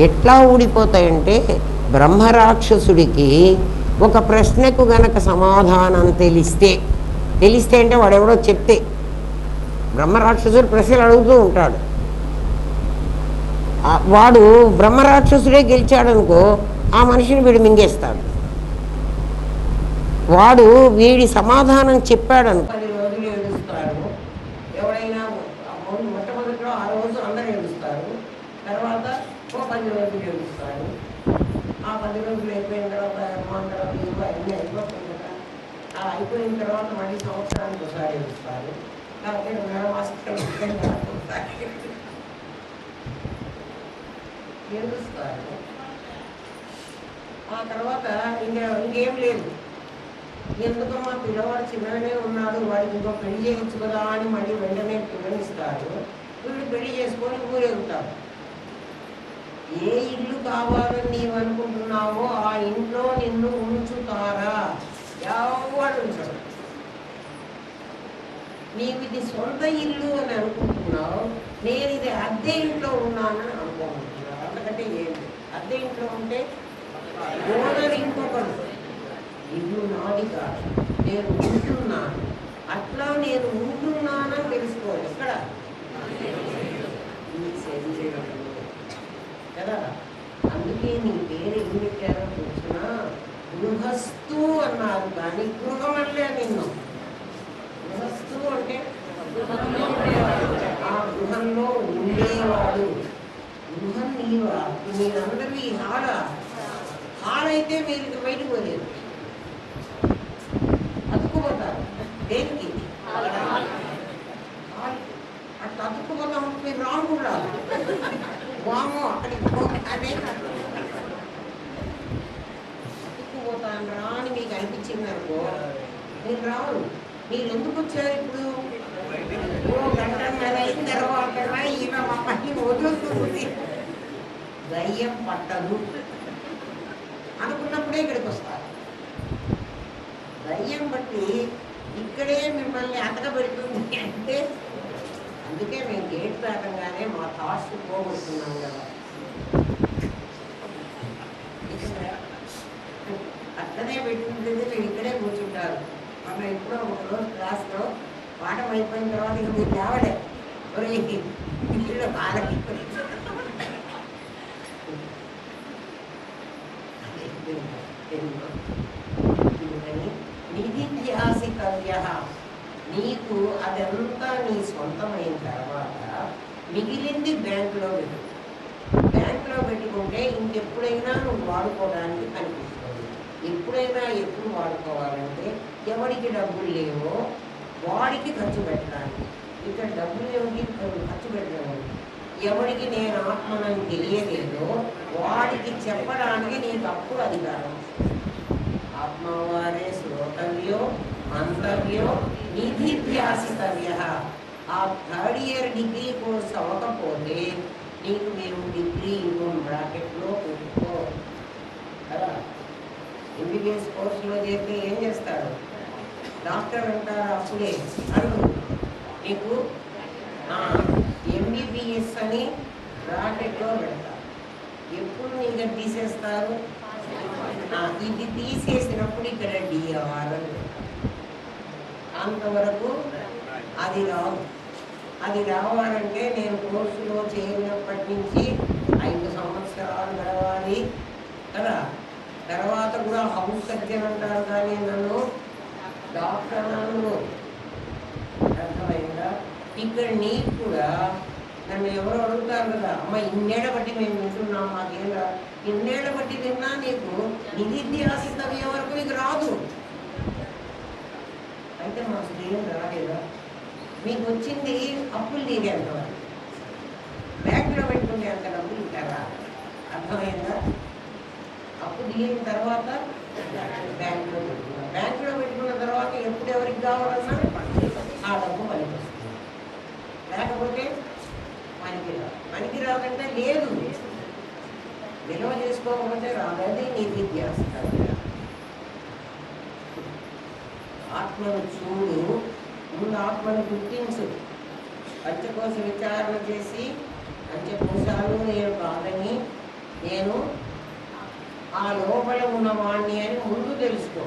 ఎట్లా ఊడిపోతాయంటే బ్రహ్మరాక్షసుడికి ఒక ప్రశ్నకు గనక సమాధానం తెలిస్తే అంటే వాడెవడో చెప్తే, బ్రహ్మరాక్షసుడు ప్రశ్నలు అడుగుతూ ఉంటాడు, వాడు బ్రహ్మరాక్షసుడే గెలిచాడనుకో ఆ మనిషిని వీడు మింగేస్తాడు. వాడు వీడి సమాధానం చెప్పాడనుకో 10 రోజులు ఏడుస్తారు. ఎవడైనా మొట్టమొదటిలో ఆ రోజు అందరూ ఏడుస్తారు, తర్వాత 10 రోజులు ఏడుస్తారు. ఆ 10 రోజులు అయిపోయిన తర్వాత మండలం అన్నీ అయిపోతుంది కదా. ఆ అయిపోయిన తర్వాత మళ్ళీ సంవత్సరానికి ఒకసారి ఏడుస్తారు, లేకపోతే 2 మాసాలు ఏడుస్తారు. ఆ తర్వాత ఇంకేం లేదు. ఎందుకమ్మా పిల్లవాడు చిన్నగానే ఉన్నాడు, వాడికి ఇంకో పెళ్లి చేయొచ్చు కదా అని మళ్ళీ వెంటనే పిల్లనిస్తారు. వీడు పెళ్లి చేసుకొని ఊరేగుతాడు. ఏ ఇల్లు కావాలని నీవు అనుకుంటున్నావో ఆ ఇంట్లో నిన్ను ఉంచుతారా? ఎవడు ఉంచడు. నీవు ఇది సొంత ఇల్లు అని అనుకుంటున్నావు, నేను ఇది అద్దె ఇంట్లో ఉన్నానని అనుకుంటున్నాను. అంతకంటే ఏంటి, అద్దె ఇంట్లో ఉంటే ఓనర్ ఇంకొకడు. ఇల్లు నాది కాదు, నేను ఉంటున్నాను. అట్లా నేను ఉంటున్నానని తెలుసుకోవాలి. ఇక్కడ ఈ శరీరంలో కదా. అందుకే నీ పేరు ఏం పెట్టారో చూసిన, గృహస్థు అన్నారు. కానీ గృహం అంటే నిన్ను గృహస్థు అంటే ఆ గృహంలో ఉండేవాడు. గృహం నీవా? మీరందరూ ఈ హాల్ అయితే మీరు బయటకు పోలేదు, అతుక్కుపోతారు. దేనికి అట్లా అతుక్కుపోతాం. మీరు రాను కూడా వాము అక్కడికి అదే అతుక్కుపోతాను రా అని మీకు అనిపించింది అనుకో, మీరు రావు. మీరు ఎందుకు వచ్చారు ఇప్పుడు? గంటన్నర అయిన తర్వాత ఈమె మమ్మల్ని వదులుతుంది, దయ్యం పట్టదు అనుకున్నప్పుడే ఇక్కడికి వస్తారు. దయ్యం బట్టి ఇక్కడే మిమ్మల్ని అతకబెడుతుంది అంటే, అందుకే మేము గేట్ దాటంగానే మా థాట్స్ పోగొట్టున్నాం కదా. అట్లనే పెట్టుకుంటుంది. మీరు ఇక్కడే కూర్చుంటారు. మనం ఎప్పుడో ఒకరోజు క్లాస్లో పాఠం అయిపోయిన తర్వాత ఇక మీరు లేవలే, ఇంట్లో బాలకి నిధిధ్యాసితవ్య. నీకు అదంతా నీ సొంతమైన తర్వాత మిగిలింది బ్యాంకులో పెట్టు. బ్యాంకులో పెట్టుకుంటే ఇంకెప్పుడైనా నువ్వు వాడుకోవడానికి కనిపిస్తుంది. ఎప్పుడైనా ఎప్పుడు వాడుకోవాలంటే ఎవరికి డబ్బులు లేవో వాడికి ఖర్చు పెట్టడానికి. ఇక్కడ డబ్బులు ఎవరికి ఖర్చు పెట్టడానికి, ఎవరికి నేను ఆత్మనని తెలియలేదో వాడికి చెప్పడానికి నీకు అప్పుడు అధికారం. ఆత్మవారే శ్రోతవ్యో మంతవ్యో నిధిధ్యాసితవ్య. ఆ థర్డ్ ఇయర్ డిగ్రీ కోర్స్ అవ్వకపోతే నీకు మేము డిగ్రీ ఇవ్వం, బ్రాకెట్లో పెట్టుకో కదా. ఎంబీబీఎస్ కోర్సులో చేస్తే ఏం చేస్తారు? డాక్టర్ అంటారు అప్పుడే అడుగు నీకు ఎంబీబీఎస్ అని బ్రాకెట్లో పెడతారు. ఎప్పుడు నీకు తీసేస్తారు? ఇది తీసేసినప్పుడు ఇక్కడ డిఆర్ అని. అంతవరకు అది రావు. అది రావాలంటే నేను కోర్సులో చేరినప్పటి నుంచి 5 సంవత్సరాలు గడవాలి కదా. తర్వాత కూడా హౌస్ సర్జన్ అంటారు, కానీ నన్ను డాక్టర్ నన్ను అర్థమైందా? ఇక్కడ నీకు కూడా నన్ను ఎవరు అడుగుతారు కదా, అమ్మ ఇన్నేళ్ల బట్టి మేము వింటున్నాం, మాకేం రా. ఇన్నేళ్ల బట్టి విన్నా నీకు నిధిధ్యాసితవ్యం వరకు నీకు రాదు. అయితే మా స్త్రీలు రాలేదా? మీకు వచ్చింది అప్పులు తీరేంత వరకు. బ్యాంకులో పెట్టుకుంటే అంత డబ్బులు ఇస్తారా? అర్థమైందా? అప్పు తీరిన తర్వాత బ్యాంకులో పెట్టుకున్నా. బ్యాంకులో పెట్టుకున్న తర్వాత ఎప్పుడు ఎవరికి కావాలన్నా ఆ డబ్బు పనికి వస్తుంది. లేకపోతే పనికి రాకంటే లేదు, నిల్వ చేసుకోకపోతే రాలేదు. నిధిధ్యాసితవ్య. ఆత్మను చూడు, ముందు ఆత్మను గుర్తించు. పంచకోశ విచారణ చేసి పంచకోశాలు నేను కాదని, నేను ఆ లోపల ఉన్నవాణ్ణి అని ముందు తెలుసుకో.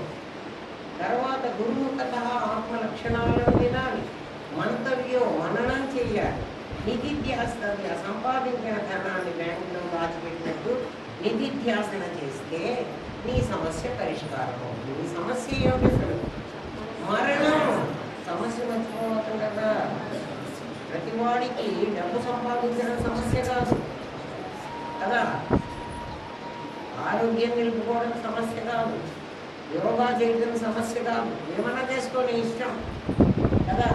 తర్వాత గురుముఖత ఆత్మ లక్షణాలను వినాలి. మంతవ్యో మననం చెయ్యాలి. నిధిధ్యాసితవ్య. సంపాదించిన ధనాన్ని బ్యాంకులో దాచిపెట్టినట్టు నిధిధ్యాసన చేస్తే నీ సమస్య పరిష్కారం అవుతుంది. నీ సమస్య ఏమిటి? మరణం. సమస్య మర్చిపోవటం కదా. ప్రతివాడికి డబ్బు సంపాదించడం సమస్య కాదు కదా. ఆరోగ్యం నిలుపుకోవడం సమస్య కాదు. యోగా చేయడం సమస్య కాదు. ఏమన్నా చేసుకోని ఇష్టం కదా.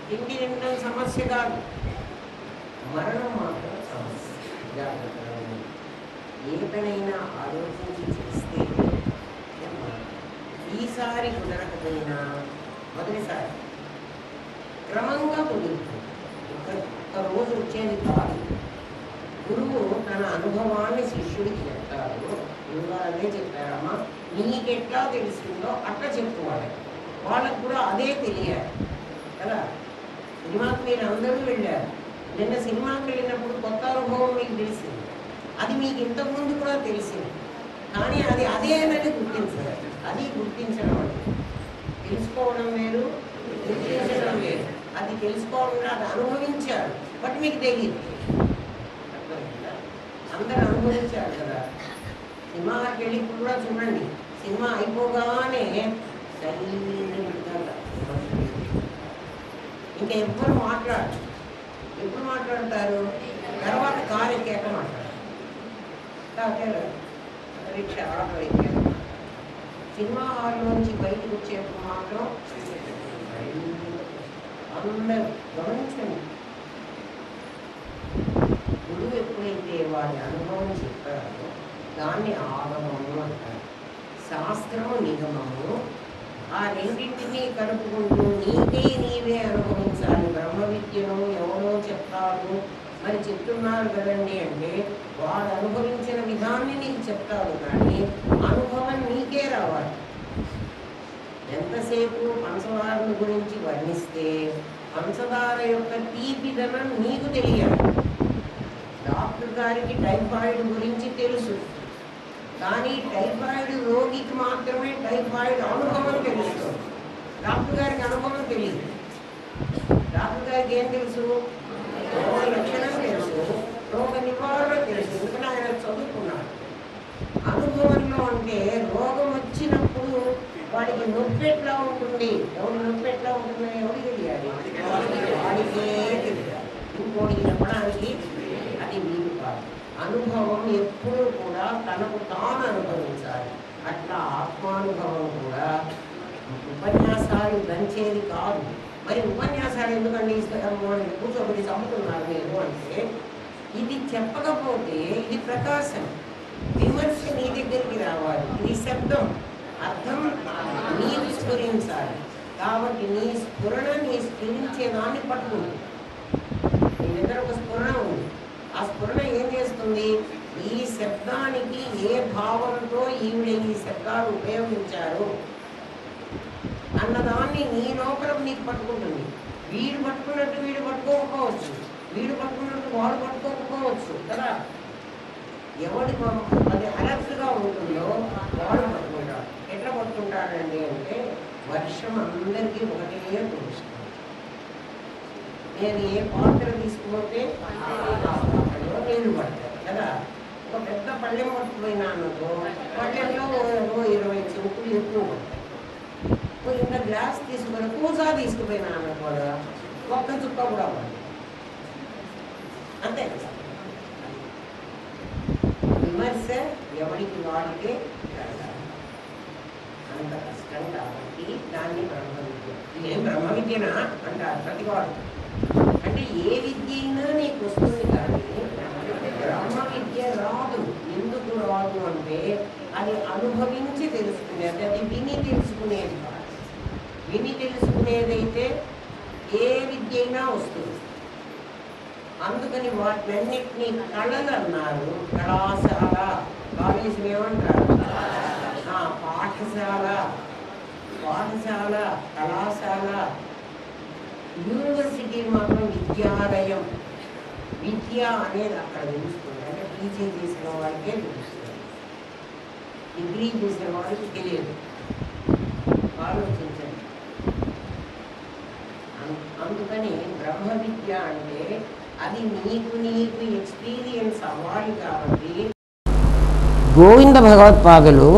తిండి తినడం సమస్య కాదు. మరణం మాత్రం సమస్య. జాగ్రత్తగా ఏ పనైనా ఆలోచించి చేస్తే ఈసారి కుదరకపోయినా మొదటిసారి క్రమంగా కుదురుతుంది. ఒక రోజు వచ్చేది కాదు. గురువు తన అనుభవాన్ని శిష్యుడికి చెప్తారు. గురువుగారు అదే చెప్పారమ్మా, నీకెట్లా తెలిసిందో అట్లా చెప్పుకోవాలి. వాళ్ళకు కూడా అదే తెలియాలి కదా. సినిమాకి మీరు అందరూ వెళ్ళారు. నిన్న సినిమాకి వెళ్ళినప్పుడు కొత్త అనుభవం మీకు తెలిసింది. అది మీకు ఇంతకుముందు కూడా తెలిసింది. కానీ అది అదేనని గుర్తించరు. అది గుర్తించడం అంటే తెలుసుకోవడం వేరు, గుర్తించడం వేరు. అది తెలుసుకోవడం అది అనుభవించారు, బట్ మీకు తెలియదు. అందరూ అనుభవించారు కదా. సినిమాకి వెళ్ళి ఇప్పుడు కూడా చూడండి, సినిమా అయిపోగానే ఇంకా ఎవ్వరు మాట్లాడరు. ఎప్పుడు మాట్లాడతారు? తర్వాత కారు ఎక్కాక మాట్లాడతారు, రిక్షా ఆటో ఎక్కాక. సినిమా హాల్ నుంచి బయటకు వచ్చేప్పుడు మాత్రం అందరూ గమనించండి. గురువు ఎప్పుడైతే వారి అనుభవం చెప్పారో దాన్ని ఆగమము అంటారు. శాస్త్రము నిగమము. ఆ రెండింటినీ కలుపుకుంటూ నీకే నీవే అనుభవించాలి. బ్రహ్మ విద్యను ఎవరో చెప్తారు, మరి చెప్తున్నారు కదండి అంటే వాడు అనుభవించిన విధాన్ని నీకు చెప్తాడు, కానీ అనుభవం నీకే రావాలి. ఎంతసేపు పంచదార గురించి వర్ణిస్తే పంచదార యొక్క తీపిదనం నీకు తెలియాలి. డాక్టర్ గారికి టైఫాయిడ్ గురించి తెలుసు, కానీ టైఫాయిడ్ రోగికి మాత్రమే టైఫాయిడ్ అనుభవం తెలుస్తుంది. డాక్టర్ గారికి అనుభవం తెలియదు. డాక్టర్ గారికి ఏం తెలుసు? రోగ లక్షణం తెలుసు, రోగ నివారణ తెలుసు, ఎందుకంటే ఆయన చదువుకున్నాడు. అనుభవంలో అంటే రోగం వచ్చినప్పుడు వాడికి నొప్పి ఎట్లా ఉంటుంది, ఎవరి నొప్పి ఎట్లా ఉంటుందో ఎవరికి తెలియాలి? వాడికే తెలియాలి. ఇంకోటికి చెప్పడానికి అది వీలు కాదు. అనుభవం ఎప్పుడూ కూడా తనకు తాను అనుభవించాలి. అట్లా ఆత్మానుభవం కూడా ఉపన్యాసాలు దంచేది కాదు. మరి ఉపన్యాసాలు ఎందుకండి కూర్చోబెట్టి చదువుతున్నారు మీరు అంటే, ఇది చెప్పకపోతే ఇది ప్రకాశం, విమర్శ నీ దగ్గరికి రావాలి. ఇది శబ్దం, అర్థం నీవు స్ఫురించాలి. కాబట్టి నీ స్ఫురణ, నీ స్ఫురించేదాన్ని పట్టుకుంది. నీ దగ్గర ఒక స్ఫురణ ఉంది. ఆ స్ఫురణ ఏం చేస్తుంది? ఈ శబ్దానికి ఏ భావంతో ఈవిడ ఈ శబ్దాలు ఉపయోగించారు అన్నదాన్ని నీ లోపల నీకు పట్టుకుంటుంది. వీడు పట్టుకున్నట్టు వీడు పట్టుకోకపోవచ్చు, వీడు పట్టుకున్నట్టు వాడు పట్టుకోకపోవచ్చు కదా. ఎవరికి అది అలర్ట్గా ఉంటుందో వాడు పట్టుకుంటాడు. ఎట్లా పట్టుకుంటాడండి అంటే, వర్షం అందరికీ ఒకటే కురుస్తుంది. నేను ఏ పాత్ర తీసుకుపోతే పాత్రలో నీళ్లు పడతాయి కదా. ఒక పెద్ద పళ్ళెం పట్టుకుపోయినా అనుకో, పళ్ళెంలో 20 చెంకులు ఎక్కువ పడతాయి. ఇంత గ్లాస్ తీసుకుని కూసా తీసుకుపోయినా అనుకో, ఒక్క చుక్క కూడా పడతాయి. అంతే కదా. విమర్శ ఎవరికి వాడితే అంత కష్టం కాబట్టి దాన్ని బ్రహ్మ విద్య. ఇదేం బ్రహ్మ విద్యనా అంటారు ప్రతి వాడు. అంటే ఏ విద్య అయినా నీకు వస్తుంది, కానీ బ్రహ్మ విద్య రాదు. ఎందుకు రాదు అంటే అది అనుభవించి తెలుసుకునేది, అది విని తెలుసుకునేది కాదు. విని తెలుసుకునేదైతే ఏ విద్య అయినా వస్తుంది. అందుకని వాటినన్నిటినీ కళలు అన్నారు. కళాశాల, కాలేజీలు ఏమంటారు? పాఠశాల, పాఠశాల, కళాశాల. యూనివర్సిటీ మాత్రం విద్యాలయం. విద్య అనేది అక్కడ తెలుస్తుంది. అంటే పీజీ చేసిన వాళ్ళకే తెలుస్తుంది, డిగ్రీ చేసిన వాళ్ళకి తెలియదు. ఆలోచించండి. అందుకని బ్రహ్మ విద్య అంటే అది నీకు ఎక్స్పీరియన్స్ అవ్వాలి. కాబట్టి గోవింద భగవత్పాదులు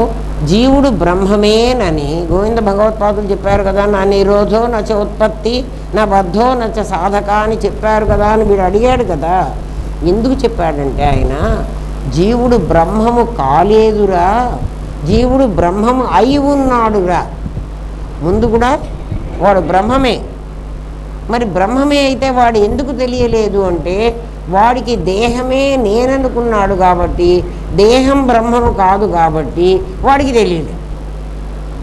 జీవుడు బ్రహ్మమేనని గోవింద భగవత్పాదులు చెప్పారు కదా. నా నిరోధో నచ ఉత్పత్తి, నా బద్ధో నచ సాధక అని చెప్పారు కదా అని వీడు అడిగాడు కదా. ఎందుకు చెప్పాడంటే ఆయన, జీవుడు బ్రహ్మము కాలేదురా, జీవుడు బ్రహ్మము అయి ఉన్నాడురా. ముందు కూడా వాడు బ్రహ్మమే. మరి బ్రహ్మమే అయితే వాడు ఎందుకు తెలియలేదు అంటే, వాడికి దేహమే నేననుకున్నాడు కాబట్టి, దేహం బ్రహ్మము కాదు కాబట్టి వాడికి తెలియలేదు.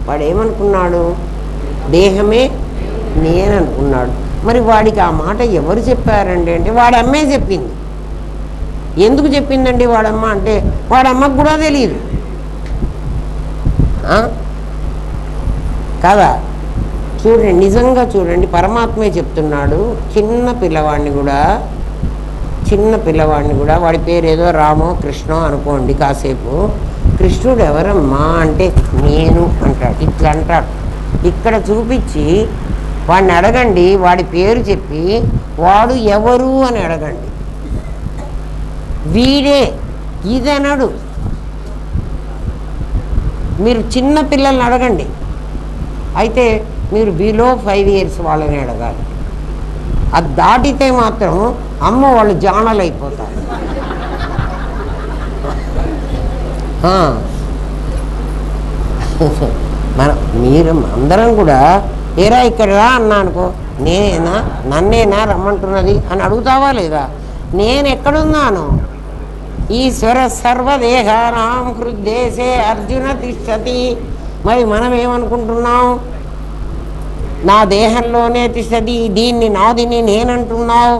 వాడు ఏమనుకున్నాడు? దేహమే నేననుకున్నాడు. మరి వాడికి ఆ మాట ఎవరు చెప్పారండి అంటే, వాడమ్మే చెప్పింది. ఎందుకు చెప్పిందండి వాడమ్మ అంటే, వాడమ్మకు కూడా తెలియదు కదా. చూడండి, నిజంగా చూడండి, పరమాత్మే చెప్తున్నాడు. చిన్న పిల్లవాడిని కూడా వాడి పేరు ఏదో రామో కృష్ణో అనుకోండి కాసేపు, కృష్ణుడు ఎవరమ్మా అంటే నేను అంటాడు. ఇట్లా అంటాడు. ఇక్కడ చూపించి వాడిని అడగండి, వాడి పేరు చెప్పి వాడు ఎవరు అని అడగండి. వీడే ఇదనడు. మీరు చిన్న పిల్లల్ని అడగండి, అయితే మీరు బిలో 5 years వాళ్ళని అడగాలి. అది దాటితే మాత్రం అమ్మ వాళ్ళు జానలు అయిపోతారు. మీరు అందరం కూడా ఏరా ఇక్కడ రా అన్నా అనుకో, నేనేనా నన్నేనా రమ్మంటున్నది అని అడుగుతావా లేదా? నేను ఎక్కడున్నాను? ఈశ్వర సర్వదేహానాం హృద్దేశే అర్జున తిష్టతి. మరి మనం ఏమనుకుంటున్నాం? నా దేహంలోనే తిష్టతి, దీన్ని నాదిని నేనంటున్నావు.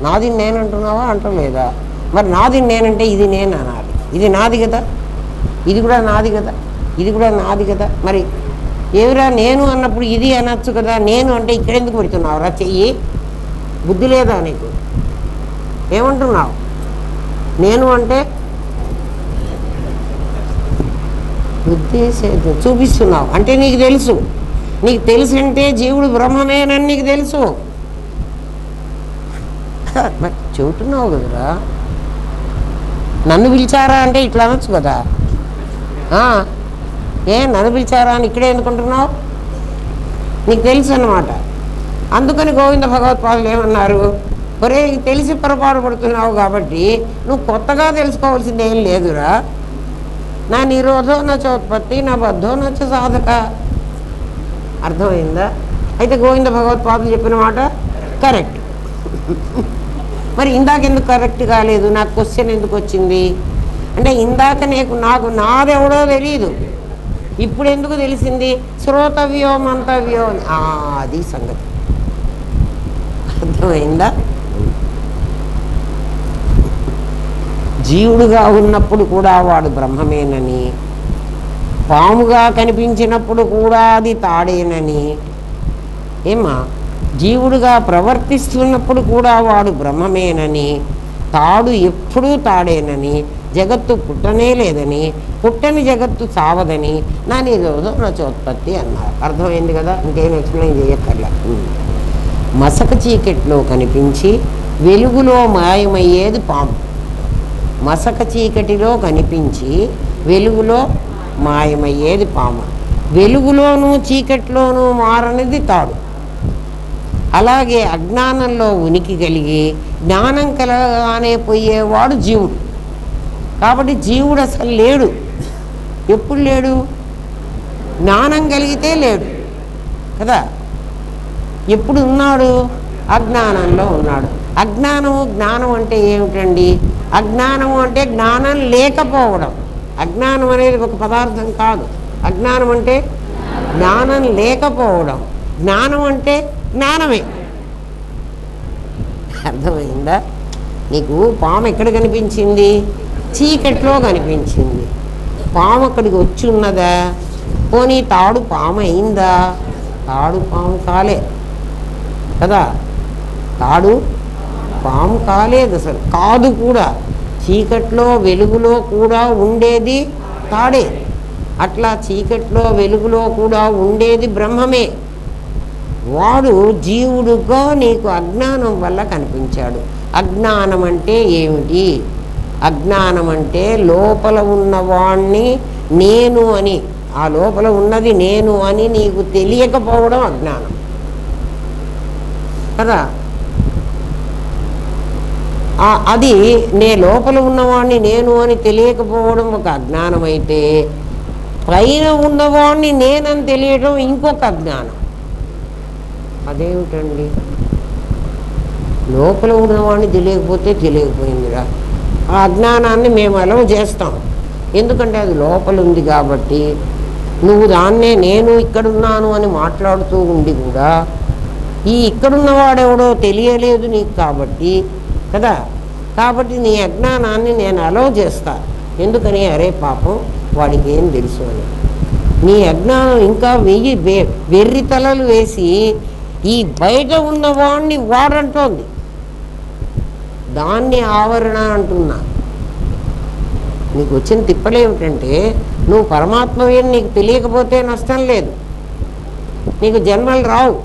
నాదిని నేనంటున్నావా అంటలేదా? మరి నాదిని నేనంటే ఇది నేను అనాలి. ఇది నాది కదా, ఇది కూడా నాది కదా, ఇది కూడా నాది కదా. మరి ఏవిరా నేను అన్నప్పుడు ఇది అనొచ్చు కదా. నేను అంటే ఇక్కడెందుకు పెడుతున్నావురా చెయ్యి? బుద్ధి లేదా నీకు? ఏమంటున్నావు? నేను అంటే బుద్ధి చూపిస్తున్నావు అంటే నీకు తెలుసు. నీకు తెలుసు అంటే జీవుడు బ్రహ్మమేనని నీకు తెలుసు. మరి చెబుతున్నావు కదరా. నన్ను పిలిచారా అంటే ఇట్లా అనొచ్చు కదా. నన్ను పిలిచారా అని ఇక్కడే ఎందుకుంటున్నావు? నీకు తెలుసు అన్నమాట. అందుకని గోవింద భగవత్పాదులు ఏమన్నారు? ఒరే తెలిసి పొరపాటు పడుతున్నావు కాబట్టి నువ్వు కొత్తగా తెలుసుకోవాల్సింది ఏం లేదురా. నా నిరోధో నా చోత్పత్తి, నా బద్ధో నచ్చ సాధక. అర్థమైందా? అయితే గోవింద భగవత్పాదులు చెప్పిన మాట కరెక్ట్. మరి ఇందాక ఎందుకు కరెక్ట్ కాలేదు? నాకు క్వశ్చన్ ఎందుకు వచ్చింది అంటే ఇందాక నాకు నాదెవడో తెలియదు, ఇప్పుడు ఎందుకు తెలిసింది? శ్రోతవ్యో మంతవ్యో. అది సంగతి. అర్థమైందా? జీవుడుగా ఉన్నప్పుడు కూడా వాడు బ్రహ్మమేనని, పాముగా కనిపించినప్పుడు కూడా అది తాడేనని, ఏమా జీవుడుగా ప్రవర్తిస్తున్నప్పుడు కూడా వాడు బ్రహ్మమేనని, తాడు ఎప్పుడూ తాడేనని, జగత్తు పుట్టనే లేదని, పుట్టని జగత్తు చావదని నా నిరోధో నా చోత్పత్తి అన్నారు. అర్థమైంది కదా? ఇంకేం ఎక్స్ప్లెయిన్ చేయక్కర్లా. మసక చీకట్లో కనిపించి వెలుగులో మాయమయ్యేది పాము. మసక చీకటిలో కనిపించి వెలుగులో మాయమయ్యేది పాము. వెలుగులోనూ చీకట్లోనూ మారనిది తాడు. అలాగే అజ్ఞానంలో ఉనికి కలిగి జ్ఞానం కలగానే పోయేవాడు జీవుడు. కాబట్టి జీవుడు అసలు లేడు. ఎప్పుడు లేడు? జ్ఞానం కలిగితే లేడు కదా. ఎప్పుడు ఉన్నాడు? అజ్ఞానంలో ఉన్నాడు. అజ్ఞానము జ్ఞానం అంటే ఏమిటండి? అజ్ఞానము అంటే జ్ఞానం లేకపోవడం. అజ్ఞానం అనేది ఒక పదార్థం కాదు. అజ్ఞానం అంటే జ్ఞానం లేకపోవడం. జ్ఞానం అంటే జ్ఞానమే. అర్థమైందా? నీకు పాము ఎక్కడ కనిపించింది? చీకట్లో కనిపించింది. పాము అక్కడికి వచ్చి ఉన్నదా? పోనీ తాడు పాము అయిందా? తాడు పాము కాలే కదా. తాడు పాము కాలేదు, అసలు కాదు కూడా. చీకట్లో వెలుగులో కూడా ఉండేది తాడే. అట్లా చీకట్లో వెలుగులో కూడా ఉండేది బ్రహ్మమే. వాడు జీవుడుగా నీకు అజ్ఞానం వల్ల కనిపించాడు. అజ్ఞానం అంటే ఏమిటి? అజ్ఞానం అంటే లోపల ఉన్నవాణ్ణి నేను అని, ఆ లోపల ఉన్నది నేను అని నీకు తెలియకపోవడం అజ్ఞానం కదా. అది నే లోపల ఉన్నవాణ్ణి నేను అని తెలియకపోవడం ఒక అజ్ఞానం అయితే, పైన ఉన్నవాణ్ణి నేనని తెలియడం ఇంకొక అజ్ఞానం. అదేమిటండి? లోపల ఉన్నవాడిని తెలియకపోతే తెలియకపోయిందిరా. ఆ అజ్ఞానాన్ని మేము అలవ చేస్తాం. ఎందుకంటే అది లోపల ఉంది కాబట్టి. నువ్వు దాన్నే నేను ఇక్కడున్నాను అని మాట్లాడుతూ ఉండి కూడా ఈ ఇక్కడున్నవాడెవడో తెలియలేదు నీకు కాబట్టి కదా. కాబట్టి నీ అజ్ఞానాన్ని నేను అలవ చేస్తా. ఎందుకని? అరే పాపం వాడికి ఏం తెలుసు అని. నీ అజ్ఞానం ఇంకా వెర్రి తలలు వేసి ఈ బయట ఉన్నవాడిని వాడంటోంది. దాన్ని ఆవరణ అంటున్నా. నీకు వచ్చిన తిప్పలేమిటంటే నువ్వు పరమాత్మవే నీకు తెలియకపోతే నష్టం లేదు, నీకు జన్మలు రావు.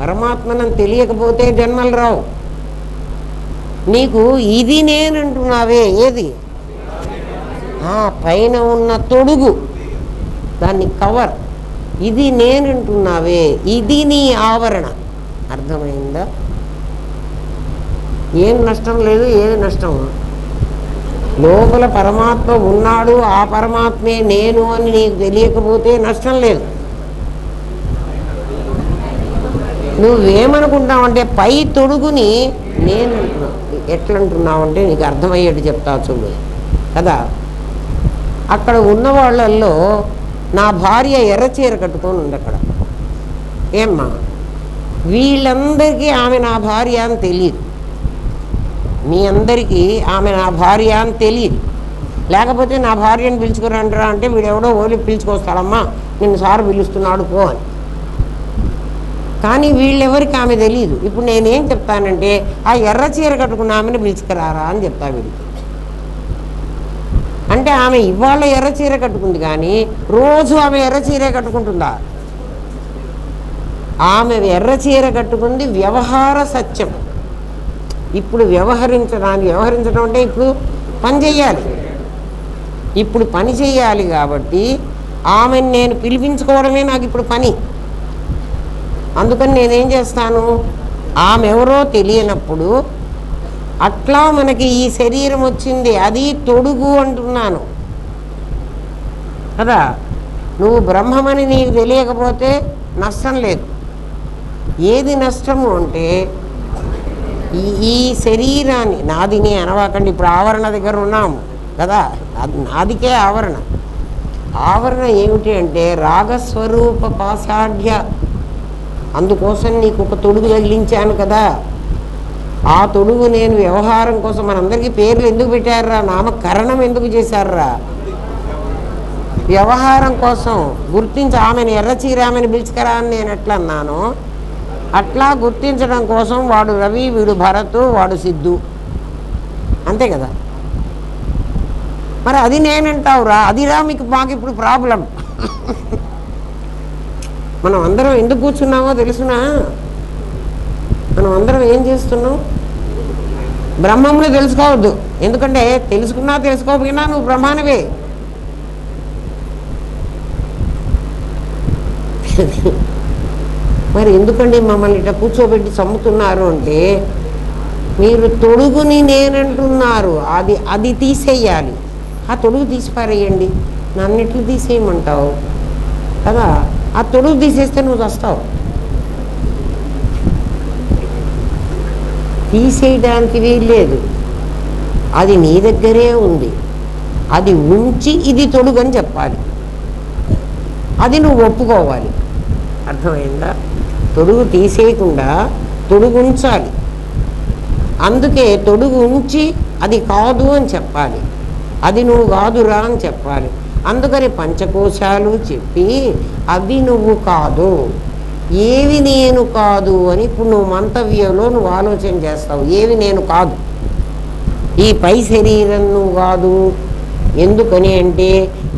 పరమాత్మనని తెలియకపోతే జన్మలు రావు. నీకు ఇది నేనంటున్నావే, ఏది పైన ఉన్న తొడుగు, దాన్ని కవర్, ఇది నేనంటున్నావే, ఇది నీ ఆవరణ. అర్థమైందా? ఏం నష్టం లేదు. ఏది నష్టం? లోపల పరమాత్మ ఉన్నాడు, ఆ పరమాత్మే నేను అని నీకు తెలియకపోతే నష్టం లేదు. నువ్వేమనుకుంటావంటే పై తొడుగుని నేను అంటున్నావు. ఎట్లంటున్నావంటే నీకు అర్థమయ్యేట్టు చెప్తా చూడు కదా. అక్కడ ఉన్న వాళ్ళల్లో నా భార్య ఎర్రచీర కట్టుకొని ఉంది అక్కడ. ఏమ్మా, వీళ్ళందరికీ ఆమె నా భార్య అని తెలియదు. మీ అందరికీ ఆమె నా భార్య అని తెలియదు. లేకపోతే నా భార్యను పిలుచుకురంటారా అంటే వీడెవడో ఓలి పిలుచుకొస్తాడమ్మా, నిన్ను సార్ పిలుస్తున్నాడు పో అని. కానీ వీళ్ళెవరికి ఆమె తెలియదు. ఇప్పుడు నేనేం చెప్తానంటే ఆ ఎర్ర చీర కట్టుకున్న ఆమెను పిలుచుకురారా అని చెప్తా వీడికి. అంటే ఆమె ఇవాళ ఎర్ర చీర కట్టుకుంది, కానీ రోజు ఆమె ఎర్ర చీరే కట్టుకుంటుందా? ఆమె ఎర్ర చీర కట్టుకుంది వ్యవహార సత్యం. ఇప్పుడు వ్యవహరించడం అంటే ఇప్పుడు పని చెయ్యాలి. ఇప్పుడు పని చెయ్యాలి కాబట్టి ఆమెను నేను పిలిపించుకోవడమే నాకు ఇప్పుడు పని. అందుకని నేనేం చేస్తాను, ఆమె ఎవరో తెలియనప్పుడు అట్లా మనకి ఈ శరీరం వచ్చింది, అది తొడుగు అంటున్నాను కదా. నువ్వు బ్రహ్మమని నీకు తెలియకపోతే నష్టం లేదు. ఏది నష్టము అంటే ఈ శరీరాన్ని నాదిని అనవాకండి. ఇప్పుడు ఆవరణ దగ్గర ఉన్నాము కదా, అది నాదికే ఆవరణ. ఆవరణ ఏమిటి అంటే రాగస్వరూప పాషాఢ్య. అందుకోసం నీకు ఒక తొడుగు తగిలించాను కదా. ఆ తొడుగు నేను వ్యవహారం కోసం, మనందరికీ పేర్లు ఎందుకు పెట్టారా, నామకరణం ఎందుకు చేశారా? వ్యవహారం కోసం గుర్తించి ఆమెను ఎర్రచీర ఆమెను పిలుచుకరా అని నేను ఎట్లా అన్నాను, అట్లా గుర్తించడం కోసం వాడు రవి, వీడు భరత్, వాడు సిద్ధు, అంతే కదా. మరి అది నేనంటావురా, అదిరా మాకు ఇప్పుడు ప్రాబ్లం. మనం అందరం ఎందుకు కూర్చున్నామో తెలుసునా? మనం అందరం ఏం చేస్తున్నాం? బ్రహ్మంలో తెలుసుకోవద్దు. ఎందుకంటే తెలుసుకున్నా తెలుసుకోకపోయినా నువ్వు బ్రహ్మానివే. మరి ఎందుకండి మమ్మల్ని ఇట్లా కూర్చోబెట్టి చమ్ముతున్నారు అంటే, మీరు తొడుగుని నేనంటున్నారు, అది తీసేయాలి. ఆ తొడుగు తీసిపారేయండి. నన్నిట్లు తీసేయమంటావు కదా. ఆ తొడుగు తీసేస్తే నువ్వు వస్తావు. తీసేయడానికి వీల్లేదు. అది నీ దగ్గరే ఉంది. అది ఉంచి ఇది తొడుగు అని చెప్పాలి. అది నువ్వు ఒప్పుకోవాలి. అర్థమైందా? తొడుగు తీసేయకుండా తొడుగు ఉంచాలి. అందుకే తొడుగు ఉంచి అది కాదు అని చెప్పాలి. అది నువ్వు కాదురా అని చెప్పాలి. అందుకని పంచకోశాలు చెప్పి అవి నువ్వు కాదు, ఏవి నేను కాదు అని ఇప్పుడు నువ్వు మంతవ్యంలో నువ్వు ఆలోచన చేస్తావు. ఏవి నేను కాదు, ఈ పై శరీరం నువ్వు కాదు. ఎందుకని అంటే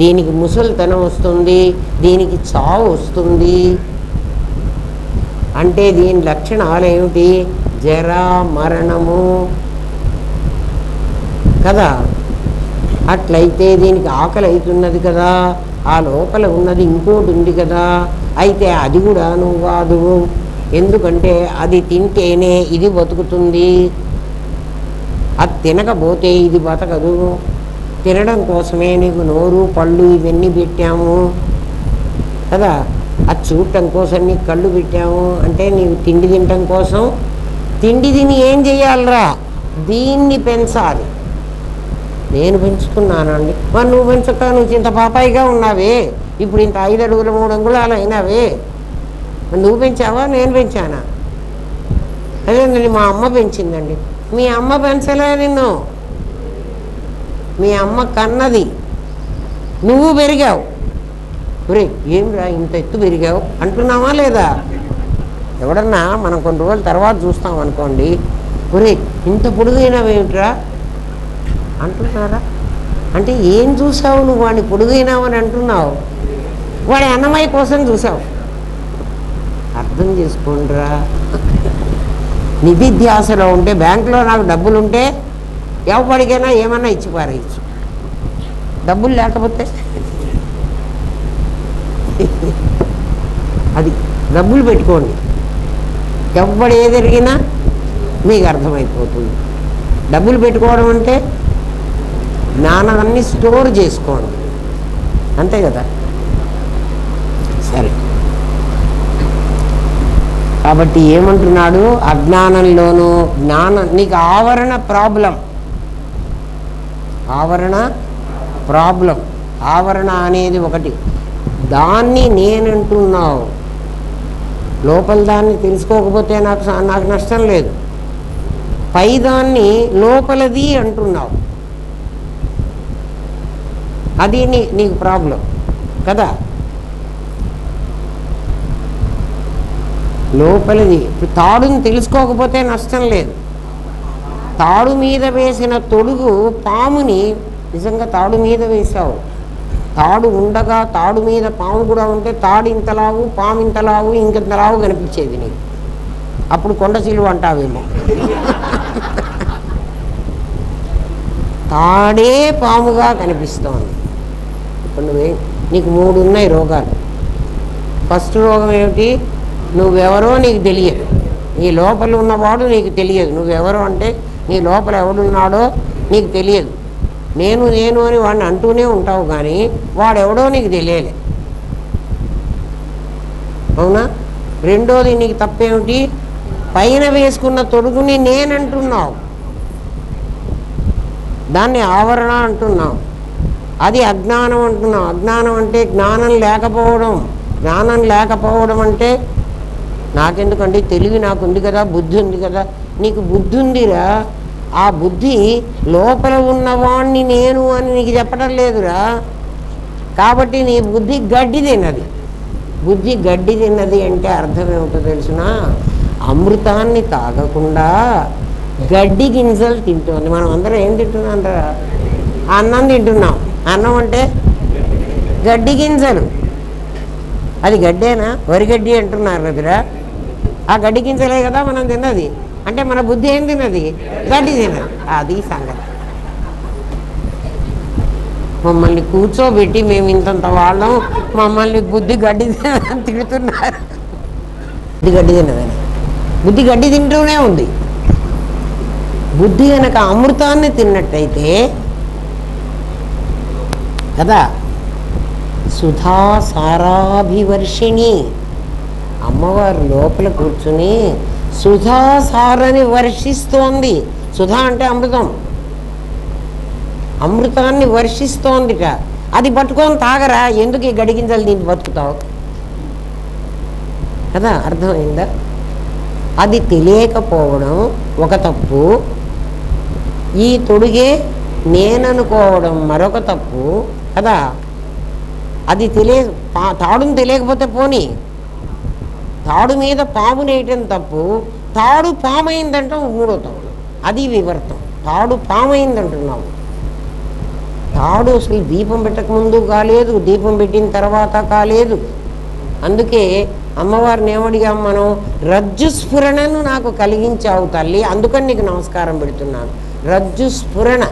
దీనికి ముసలితనం వస్తుంది, దీనికి చావు వస్తుంది. అంటే దీని లక్షణాలు ఏమిటి? జరా మరణము కదా. అట్లయితే దీనికి ఆకలి అవుతున్నది కదా, ఆ లోపల ఉన్నది ఇంకోటి ఉంది కదా. అయితే అది కూడా నువ్వు కాదు. ఎందుకంటే అది తింటేనే ఇది బతుకుతుంది, అది తినకపోతే ఇది బతకదు. తినడం కోసమే నీకు నోరు పళ్ళు ఇవన్నీ పెట్టాము కదా. అది చూడటం కోసం నీకు కళ్ళు పెట్టాము. అంటే నీవు తిండి తినటం కోసం. తిండి తిని ఏం చేయాలరా? దీన్ని పెంచాలి. నేను పెంచుకున్నానండి. మరి నువ్వు పెంచక నువ్వు ఇంత పాపాయిగా ఉన్నావే, ఇప్పుడు ఇంత 5 అడుగులు 3 అంగుళాలు అయినావే. నువ్వు పెంచావా నేను పెంచానా? అదేంటండి మా అమ్మ పెంచిందండి. మీ అమ్మ పెంచలే నిన్ను, మీ అమ్మ కన్నది, నువ్వు పెరిగావు. ఒరే ఏమిరా ఇంత ఎత్తు పెరిగావు అంటున్నావా లేదా? ఎవడన్నా మనం కొన్ని రోజుల తర్వాత చూస్తాం అనుకోండి, ఒరే ఇంత పొడుగైనవేమిట్రా అంటున్నారా? అంటే ఏం చూసావు నువ్వు? వాడిని పొడుగైనావు అని అంటున్నావు, వాడి అన్నమయ్య కోసం చూసావు. అర్థం చేసుకోండిరా. నిధిధ్యాసలో ఉంటే, బ్యాంకులో నాకు డబ్బులుంటే ఎవరికైనా ఏమన్నా ఇచ్చి పారేయచ్చు. డబ్బులు లేకపోతే అది డబ్బులు పెట్టుకోండి, ఎవడు ఏది జరిగినా మీకు అర్థమైపోతుంది. డబ్బులు పెట్టుకోవడం అంటే జ్ఞానాన్ని స్టోర్ చేసుకోండి, అంతే కదా. సరే, కాబట్టి ఏమంటున్నాడు? అజ్ఞానంలోనూ జ్ఞానం, నీకు ఆవరణ ప్రాబ్లం, ఆవరణ ప్రాబ్లం. ఆవరణ అనేది ఒకటి, దాన్ని నేనంటున్నావు. లోపల దాన్ని తెలుసుకోకపోతే నాకు నష్టం లేదు, పైదాన్ని లోపలది అంటున్నావు, అది నీకు ప్రాబ్లం కదా. లోపలిది తాడుని తెలుసుకోకపోతే నష్టం లేదు. తాడు మీద వేసిన తొడుగు పాముని నిజంగా తాడు మీద వేసావు, తాడు ఉండగా తాడు మీద పాము కూడా ఉంటే తాడు ఇంతలావు, పాము ఇంతలావు, ఇంకెంతలావు కనిపించేది నీకు. అప్పుడు కొండ చిలువ అంటావేమో. తాడే పాముగా కనిపిస్తోంది. ఇప్పుడు నీకు 3 ఉన్నాయి రోగాలు. ఫస్ట్ రోగం ఏమిటి? నువ్వెవరో నీకు తెలియదు, నీ లోపల ఉన్నవాడు నీకు తెలియదు. నువ్వెవరో అంటే నీ లోపల ఎవడున్నాడో నీకు తెలియదు. నేను నేను అని వాడిని అంటూనే ఉంటావు, కానీ వాడెవడో నీకు తెలియలే, అవునా? రెండోది నీకు తప్పేమిటి? పైన వేసుకున్న తొడుగుని నేనంటున్నావు, దాన్ని ఆవరణ అంటున్నావు, అది అజ్ఞానం అంటున్నావు. అజ్ఞానం అంటే జ్ఞానం లేకపోవడం. జ్ఞానం లేకపోవడం అంటే నాకెందుకండి, తెలివి నాకుంది కదా, బుద్ధి ఉంది కదా. నీకు బుద్ధి ఉందిరా, ఆ బుద్ధి లోపల ఉన్నవాణ్ణి నేను అని నీకు చెప్పడం లేదురా. కాబట్టి నీ బుద్ధి గడ్డి తిన్నది. బుద్ధి గడ్డి తిన్నది అంటే అర్థం ఏమిటో తెలుసునా? అమృతాన్ని తాగకుండా గడ్డి గింజలు తింటుంది. మనం అందరం ఏం తింటున్నాం రా? అన్నం తింటున్నాం. అన్నం అంటే గడ్డి గింజలు. అది గడ్డేనా? వరిగడ్డి అంటున్నారు కదరా. ఆ గడ్డి గింజలే కదా మనం తిన్నది. అంటే మన బుద్ధి ఏం తిన్నది? గడ్డి తిన్నది. అది సంగతి. మమ్మల్ని కూర్చోబెట్టి మేము ఇంతంత వాళ్ళం, మమ్మల్ని బుద్ధి గడ్డి తిడుతున్నారు. బుద్ధి గడ్డి తిన్నదని. బుద్ధి గడ్డి తింటూనే ఉంది. బుద్ధి కనుక అమృతాన్ని తిన్నట్టయితే కదా, సుధా సారాభివర్షిణి, అమ్మవారు లోపల కూర్చుని సుధాసారని వర్షిస్తోంది. సుధా అంటే అమృతం, అమృతాన్ని వర్షిస్తోందిట. అది పట్టుకొని తాగరా, ఎందుకు ఈ గడిగింజలు దీన్ని బతుకుతావు కదా. అర్థమైందా? అది తెలియకపోవడం ఒక తప్పు, ఈ తొడిగే నేననుకోవడం మరొక తప్పు కదా. అది తాడుని తెలియకపోతే పోనీ, తాడు మీద పాము నేయటం తప్పు, తాడు పామైందంటాం 3వ తప్పు. అది వివర్తం. తాడు పామైందంటున్నావు. తాడు అసలు దీపం పెట్టకముందు కాలేదు, దీపం పెట్టిన తర్వాత కాలేదు. అందుకే అమ్మవారిని ఏమడిగాం మనం? రజ్జు స్ఫురణను నాకు కలిగించావు తల్లి, అందుకని నీకు నమస్కారం పెడుతున్నాను. రజ్జు స్ఫురణ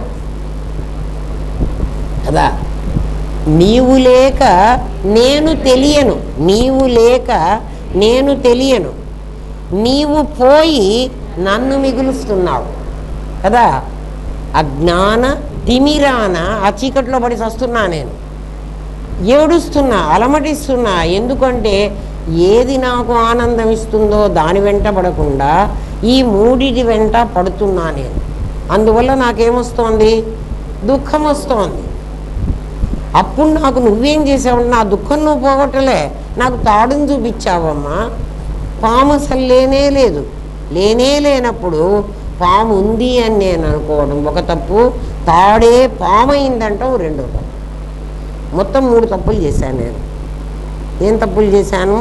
కదా. నీవు లేక నేను తెలియను, నీవు లేక నేను తెలియను, నీవు పోయి నన్ను మిగులుస్తున్నావు కదా. అజ్ఞాన తిమిరాన ఆ చీకట్లో పడి వస్తున్నా, నేను ఏడుస్తున్నా, అలమటిస్తున్నా. ఎందుకంటే ఏది నాకు ఆనందం ఇస్తుందో దాని వెంట పడకుండా ఈ 3 వెంట పడుతున్నా నేను. అందువల్ల నాకేమొస్తోంది? దుఃఖం వస్తోంది. అప్పుడు నాకు నువ్వేం చేసావు? నా దుఃఖం నువ్వు పోగొట్టలే, నాకు తాడుని చూపించావమ్మా. పాము అసలు లేనే లేదు. లేనే లేనప్పుడు పాము ఉంది అని నేను అనుకోవడం ఒక తప్పు, తాడే పాము అయిందంటావు 2వ తప్పు. మొత్తం 3 తప్పులు చేశాను నేను. ఏం తప్పులు చేశాను?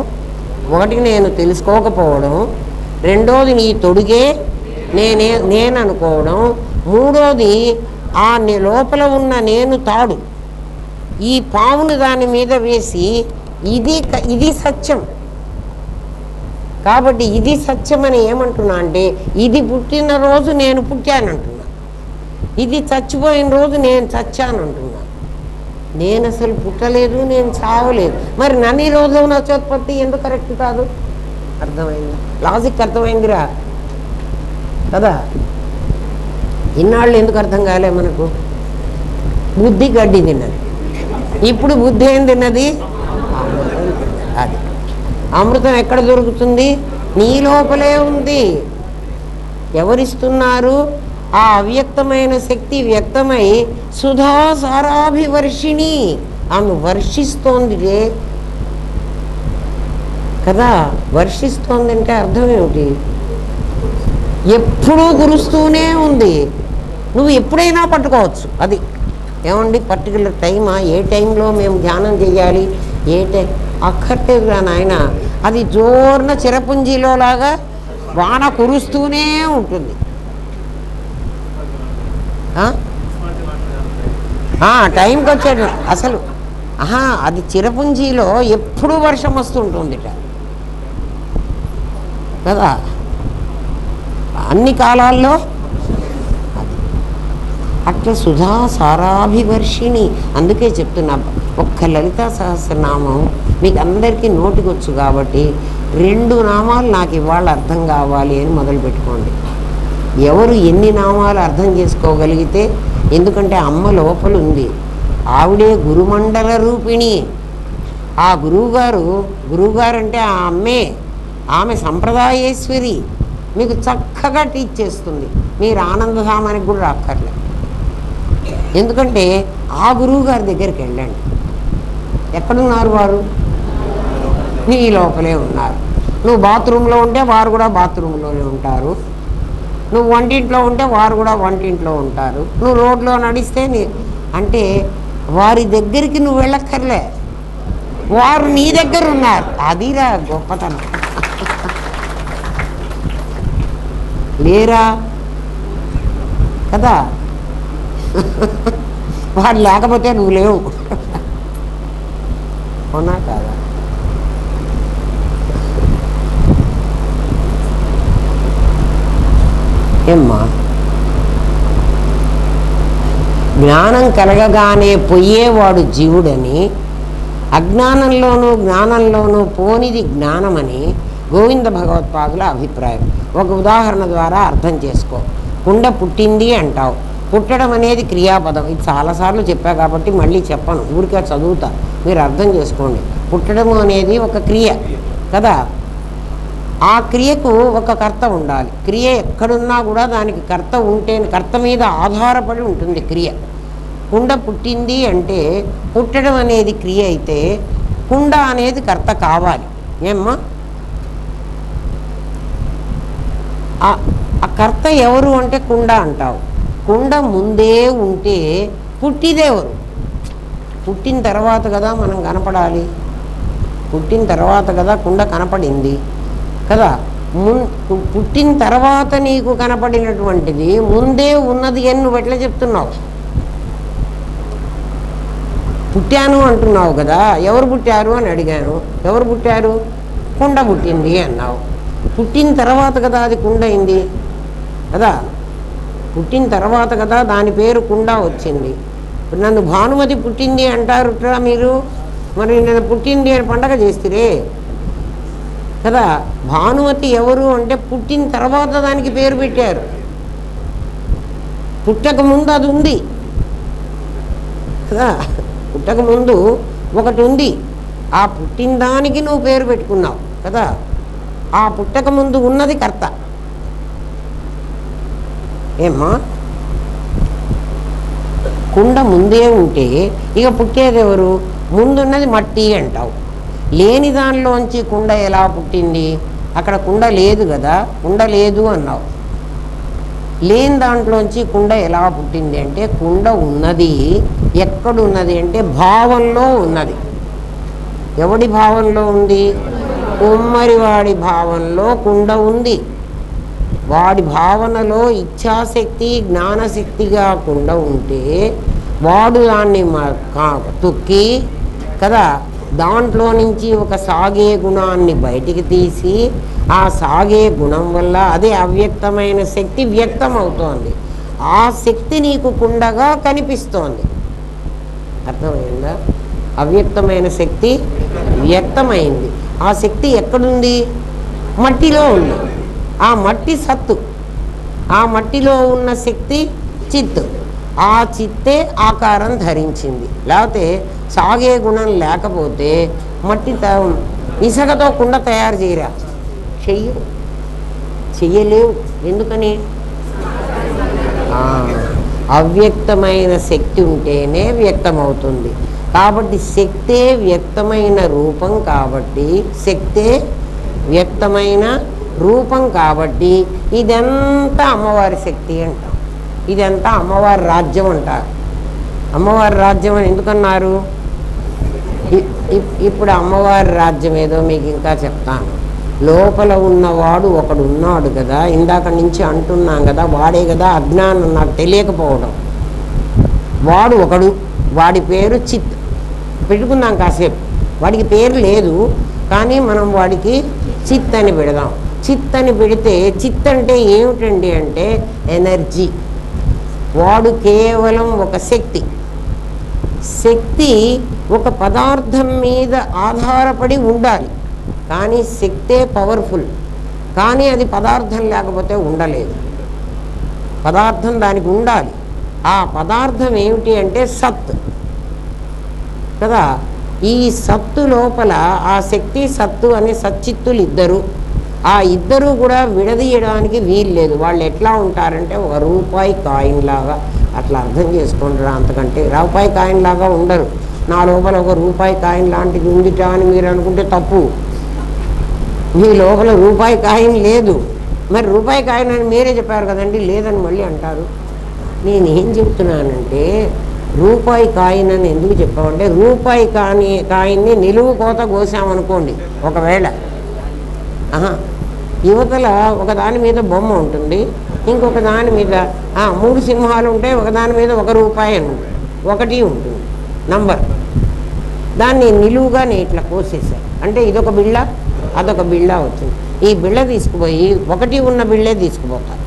ఒకటి నేను తెలుసుకోకపోవడం, రెండోది నీ తొడిగే నేను అనుకోవడం, మూడోది ఆ లోపల ఉన్న నేను తాడు, ఈ పామును దాని మీద వేసి ఇది సత్యం కాబట్టి ఇది సత్యమని ఏమంటున్నా అంటే ఇది పుట్టిన రోజు నేను పుట్టానంటున్నా, ఇది చచ్చిపోయిన రోజు నేను చచ్చానంటున్నా. నేను అసలు పుట్టలేదు, నేను చావలేదు. మరి నన్ను ఈ రోజులో నచ్చోత్పత్తి ఎందుకు కరెక్ట్ కాదు? అర్థమైందా? లాజిక్ అర్థమైందిరా కదా. ఇన్నాళ్ళు ఎందుకు అర్థం కాలే మనకు? బుద్ధి గడ్డి తిన్నది, ఇప్పుడు బుద్ధి ఏం తిన్నది? అది అమృతం ఎక్కడ దొరుకుతుంది? నీ లోపలే ఉంది. ఎవరిస్తున్నారు? ఆ అవ్యక్తమైన శక్తి వ్యక్తమై సుధా సారాభివర్షిణి, ఆమె వర్షిస్తోంది కదా. వర్షిస్తోంది అంటే అర్థం ఏమిటి? ఎప్పుడూ కురుస్తూనే ఉంది. నువ్వు ఎప్పుడైనా పట్టుకోవచ్చు. అది ఏమండి పర్టికులర్ టైమా? ఏ టైంలో మేము ధ్యానం చేయాలి, ఏ టైం అక్కర్లేదురా నాయన. అది జోర్న చిరపుంజీలో లాగా వాన కురుస్తూనే ఉంటుంది. టైంకి వచ్చాడు అసలు. అది చిరపుంజీలో ఎప్పుడూ వర్షం వస్తుంటుందిట కదా, అన్ని కాలాల్లో. అట్లా సుధా సారాభివర్షిణి. అందుకే చెప్తున్నా, ఒక్క లలితా సహస్రనామం మీకు అందరికీ నోటికొచ్చు కాబట్టి 2 నామాలు నాకు ఇవాళ అర్థం కావాలి అని మొదలుపెట్టుకోండి. ఎవరు ఎన్ని నామాలు అర్థం చేసుకోగలిగితే, ఎందుకంటే అమ్మ లోపల ఉంది, ఆవిడే గురుమండల రూపిణి. ఆ గురువుగారు అంటే ఆ అమ్మే, ఆమె సంప్రదాయేశ్వరి. మీకు చక్కగా టీచ్ చేస్తుంది. మీరు ఆనందధామానికి కూడా రాక్కర్లే. ఎందుకంటే ఆ గురువు గారి దగ్గరికి వెళ్ళండి. ఎక్కడున్నారు వారు? నీ లోపలే ఉన్నారు. నువ్వు బాత్రూంలో ఉంటే వారు కూడా బాత్రూంలోనే ఉంటారు. నువ్వు వంటింట్లో ఉంటే వారు కూడా వంటింట్లో ఉంటారు. నువ్వు రోడ్లో నడిస్తే అంటే వారి దగ్గరికి నువ్వు వెళ్ళక్కర్లే, వారు నీ దగ్గర ఉన్నారు. అదిరా గొప్పతనం. లేరా కదా. వాడు లేకపోతే నువ్వు లేవు. అవునా కాదా? ఏమ్మా, జ్ఞానం కలగగానే పోయేవాడు జీవుడని, అజ్ఞానంలోనూ జ్ఞానంలోనూ పోనిది జ్ఞానమని గోవింద భగవత్పాదుల అభిప్రాయం. ఒక ఉదాహరణ ద్వారా అర్థం చేసుకో. కుండ పుట్టింది అంటావు. పుట్టడం అనేది క్రియాపదం. ఇది చాలాసార్లు చెప్పా కాబట్టి మళ్ళీ చెప్పను, ఊరికే చదువుతా, మీరు అర్థం చేసుకోండి. పుట్టడం అనేది ఒక క్రియ కదా. ఆ క్రియకు ఒక కర్త ఉండాలి. క్రియ ఎక్కడున్నా కూడా దానికి కర్త ఉంటే, కర్త మీద ఆధారపడి ఉంటుంది క్రియ. కుండ పుట్టింది అంటే పుట్టడం అనేది క్రియ అయితే కుండ అనేది కర్త కావాలి. ఏమ్మా, ఆ కర్త ఎవరు అంటే కుండ అంటావు. కుండ ముందే ఉంటే పుట్టిదేవరు? పుట్టిన తర్వాత కదా మనం కనపడాలి. పుట్టిన తర్వాత కదా కుండ కనపడింది కదా. పుట్టిన తర్వాత నీకు కనపడినటువంటిది ముందే ఉన్నది అని నువ్వు ఎట్లా చెప్తున్నావు? పుట్టాను అంటున్నావు కదా. ఎవరు పుట్టారు అని అడిగాను. ఎవరు పుట్టారు? కుండ పుట్టింది అన్నావు. పుట్టిన తర్వాత కదా అది కుండ అయింది కదా. పుట్టిన తర్వాత కదా దాని పేరు కుండ వచ్చింది. ఇప్పుడు నన్ను భానుమతి పుట్టింది అంటారుట్రా మీరు. మరి నేను పుట్టింది అని పండగ చేస్తురే కదా. భానుమతి ఎవరు అంటే పుట్టిన తర్వాత దానికి పేరు పెట్టారు. పుట్టక ముందు అది ఉంది కదా. పుట్టక ముందు ఒకటి ఉంది. ఆ పుట్టిన దానికి నువ్వు పేరు పెట్టుకున్నావు కదా. ఆ పుట్టక ముందు ఉన్నది కర్త. ఏమ్మా, కుండ ముందే ఉంటే ఇక పుట్టేది ఎవరు? ముందున్నది మట్టి అంటావు. లేని దానిలోంచి కుండ ఎలా పుట్టింది? అక్కడ కుండ లేదు కదా, కుండ లేదు అన్నావు. లేని దాంట్లోంచి కుండ ఎలా పుట్టింది అంటే కుండ ఉన్నది. ఎక్కడున్నది అంటే భావంలో ఉన్నది. ఎవడి భావంలో ఉంది? కుమ్మరివాడి భావంలో కుండ ఉంది. వాడి భావనలో ఇచ్ఛాశక్తి జ్ఞానశక్తి కాకుండా ఉంటే వాడు దాన్ని తొక్కి కదా దాంట్లో నుంచి ఒక సాగే గుణాన్ని బయటికి తీసి ఆ సాగే గుణం వల్ల అదే అవ్యక్తమైన శక్తి వ్యక్తం అవుతోంది. ఆ శక్తి నీకు కుండగా కనిపిస్తోంది. అర్థమైందా? అవ్యక్తమైన శక్తి వ్యక్తమైంది. ఆ శక్తి ఎక్కడుంది? మట్టిలో ఉంది. ఆ మట్టి సత్తు, ఆ మట్టిలో ఉన్న శక్తి చిత్తు. ఆ చిత్తే ఆకారం ధరించింది. లేకపోతే సాగే గుణం లేకపోతే మట్టి ఇసుకతో కుండ తయారు చేయరా? చెయ్యలేవు. ఎందుకని? అవ్యక్తమైన శక్తి ఉంటేనే వ్యక్తమవుతుంది. కాబట్టి శక్తే వ్యక్తమైన రూపం కాబట్టి శక్తే వ్యక్తమైన రూపం కాబట్టి ఇదంతా అమ్మవారి శక్తి అంటాం. ఇదంతా అమ్మవారి రాజ్యం అంటారు. అమ్మవారి రాజ్యం అని ఎందుకన్నారు? ఇప్పుడు అమ్మవారి రాజ్యం ఏదో మీకు ఇంకా చెప్తాను. లోపల ఉన్నవాడు ఒకడు ఉన్నాడు కదా, ఇందాక నుంచి అంటున్నాం కదా, వాడే కదా అజ్ఞానం, నాకు తెలియకపోవడం. వాడు ఒకడు, వాడి పేరు చిత్. పెట్టుకుందాం కాసేపు. వాడికి పేరు లేదు కానీ మనం వాడికి చిత్ అని పెడదాం. చిత్ అని పెడితే చిత్ అంటే ఏమిటండి అంటే ఎనర్జీ. వాడు కేవలం ఒక శక్తి. శక్తి ఒక పదార్థం మీద ఆధారపడి ఉండాలి కానీ శక్తే పవర్ఫుల్. కానీ అది పదార్థం లేకపోతే ఉండలేదు. పదార్థం దానికి ఉండాలి. ఆ పదార్థం ఏమిటి అంటే సత్ కదా. ఈ సత్తు లోపల ఆ శక్తి సత్తు అనే సచ్చిత్తులు ఇద్దరు. ఆ ఇద్దరు కూడా విడదీయడానికి వీలు లేదు. వాళ్ళు ఎట్లా ఉంటారంటే ఒక రూపాయి కాయిన్ లాగా. అట్లా అర్థం చేసుకుంటారు. అంతకంటే రూపాయి కాయిన్ లాగా ఉండరు. నా లోపల ఒక రూపాయి కాయిన్ లాంటిది ఉందిట అని మీరు అనుకుంటే తప్పు. మీ లోపల రూపాయి కాయిన్ లేదు. మరి రూపాయి కాయిన్ అని మీరే చెప్పారు కదండి, లేదని మళ్ళీ అంటారు. నేనేం చెప్తున్నానంటే రూపాయి కాయిన్ అని ఎందుకు చెప్పామంటే రూపాయి కాయిన్ని నిలువు కోత కోసామనుకోండి ఒకవేళ, యువతల ఒకదాని మీద బొమ్మ ఉంటుంది, ఇంకొక దాని మీద 3 సింహాలు ఉంటాయి, ఒకదాని మీద 1 రూపాయి అని ఉంటుంది, 1 ఉంటుంది నంబర్. దాన్ని నిలువుగానే ఇట్లా కోసేసారు అంటే ఇదొక బిళ్ళ అదొక బిళ్ళ వచ్చింది. ఈ బిళ్ళ తీసుకుపోయి 1 ఉన్న బిళ్ళే తీసుకుపోతారు.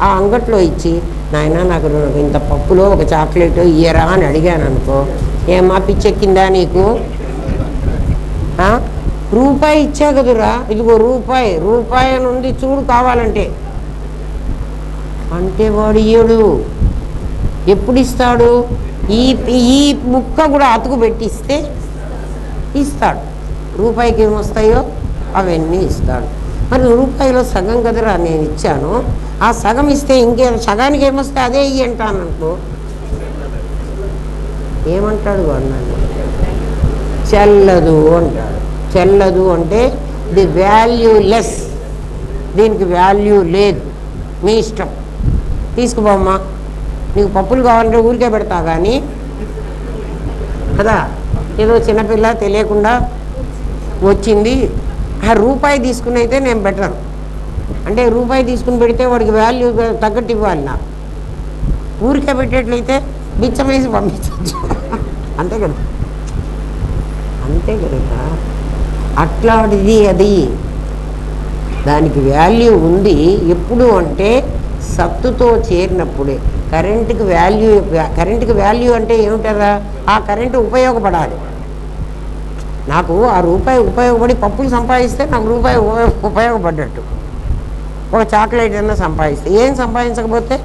ఆ అంగట్లో ఇచ్చి నాయన నాకు ఇంత పప్పులో ఒక చాక్లెట్ ఇయ్యరా అని అడిగాను అనుకో, ఏమా పిచ్చెక్కిందా నీకు? రూపాయి ఇచ్చా కదురా, ఇదిగో రూపాయి అని ఉంది చూడు కావాలంటే అంటే వాడు ఇయ్యడు. ఎప్పుడు ఇస్తాడు? ఈ ముక్క కూడా అతుకు పెట్టిస్తే ఇస్తాడు. రూపాయికి ఏమొస్తాయో అవన్నీ ఇస్తాడు. మరి రూపాయిలో సగం కదరా నేను ఇచ్చాను, ఆ సగం ఇస్తే సగానికి ఏమొస్తే అదే ఇయ్యి అంటాను అనుకో, ఏమంటాడు వాడు? నన్ను చెల్లదు అంటాడు. చెల్లదు అంటే ది వాల్యూలెస్, దీనికి వాల్యూ లేదు, మీ ఇష్టం తీసుకుపోమ్మా. నీకు పప్పులు కావాలంటే ఊరికే పెడతా కానీ కదా. ఏదో చిన్నపిల్ల తెలియకుండా వచ్చింది, రూపాయి తీసుకుని అయితే నేను బెటర్ అంటే రూపాయి తీసుకుని పెడితే వాడికి వాల్యూ తగ్గట్టు ఇవ్వాలి. నాకు ఊరికే పెట్టేట్లయితే బిచ్చం వేసి పంపించవచ్చు. అంతే కదా, అంతే కదా. అట్లాంటిది అది, దానికి వాల్యూ ఉంది. ఎప్పుడు అంటే సత్తుతో చేరినప్పుడే. కరెంటుకి వాల్యూ అంటే ఏమిటరా? ఆ కరెంటు ఉపయోగపడాలి. నాకు ఆ రూపాయి ఉపయోగపడి పప్పులు సంపాదిస్తే నాకు రూపాయి ఉపయోగపడ్డట్టు. ఒక చాక్లెట్ అన్నా సంపాదిస్తే, ఏం సంపాదించకపోతే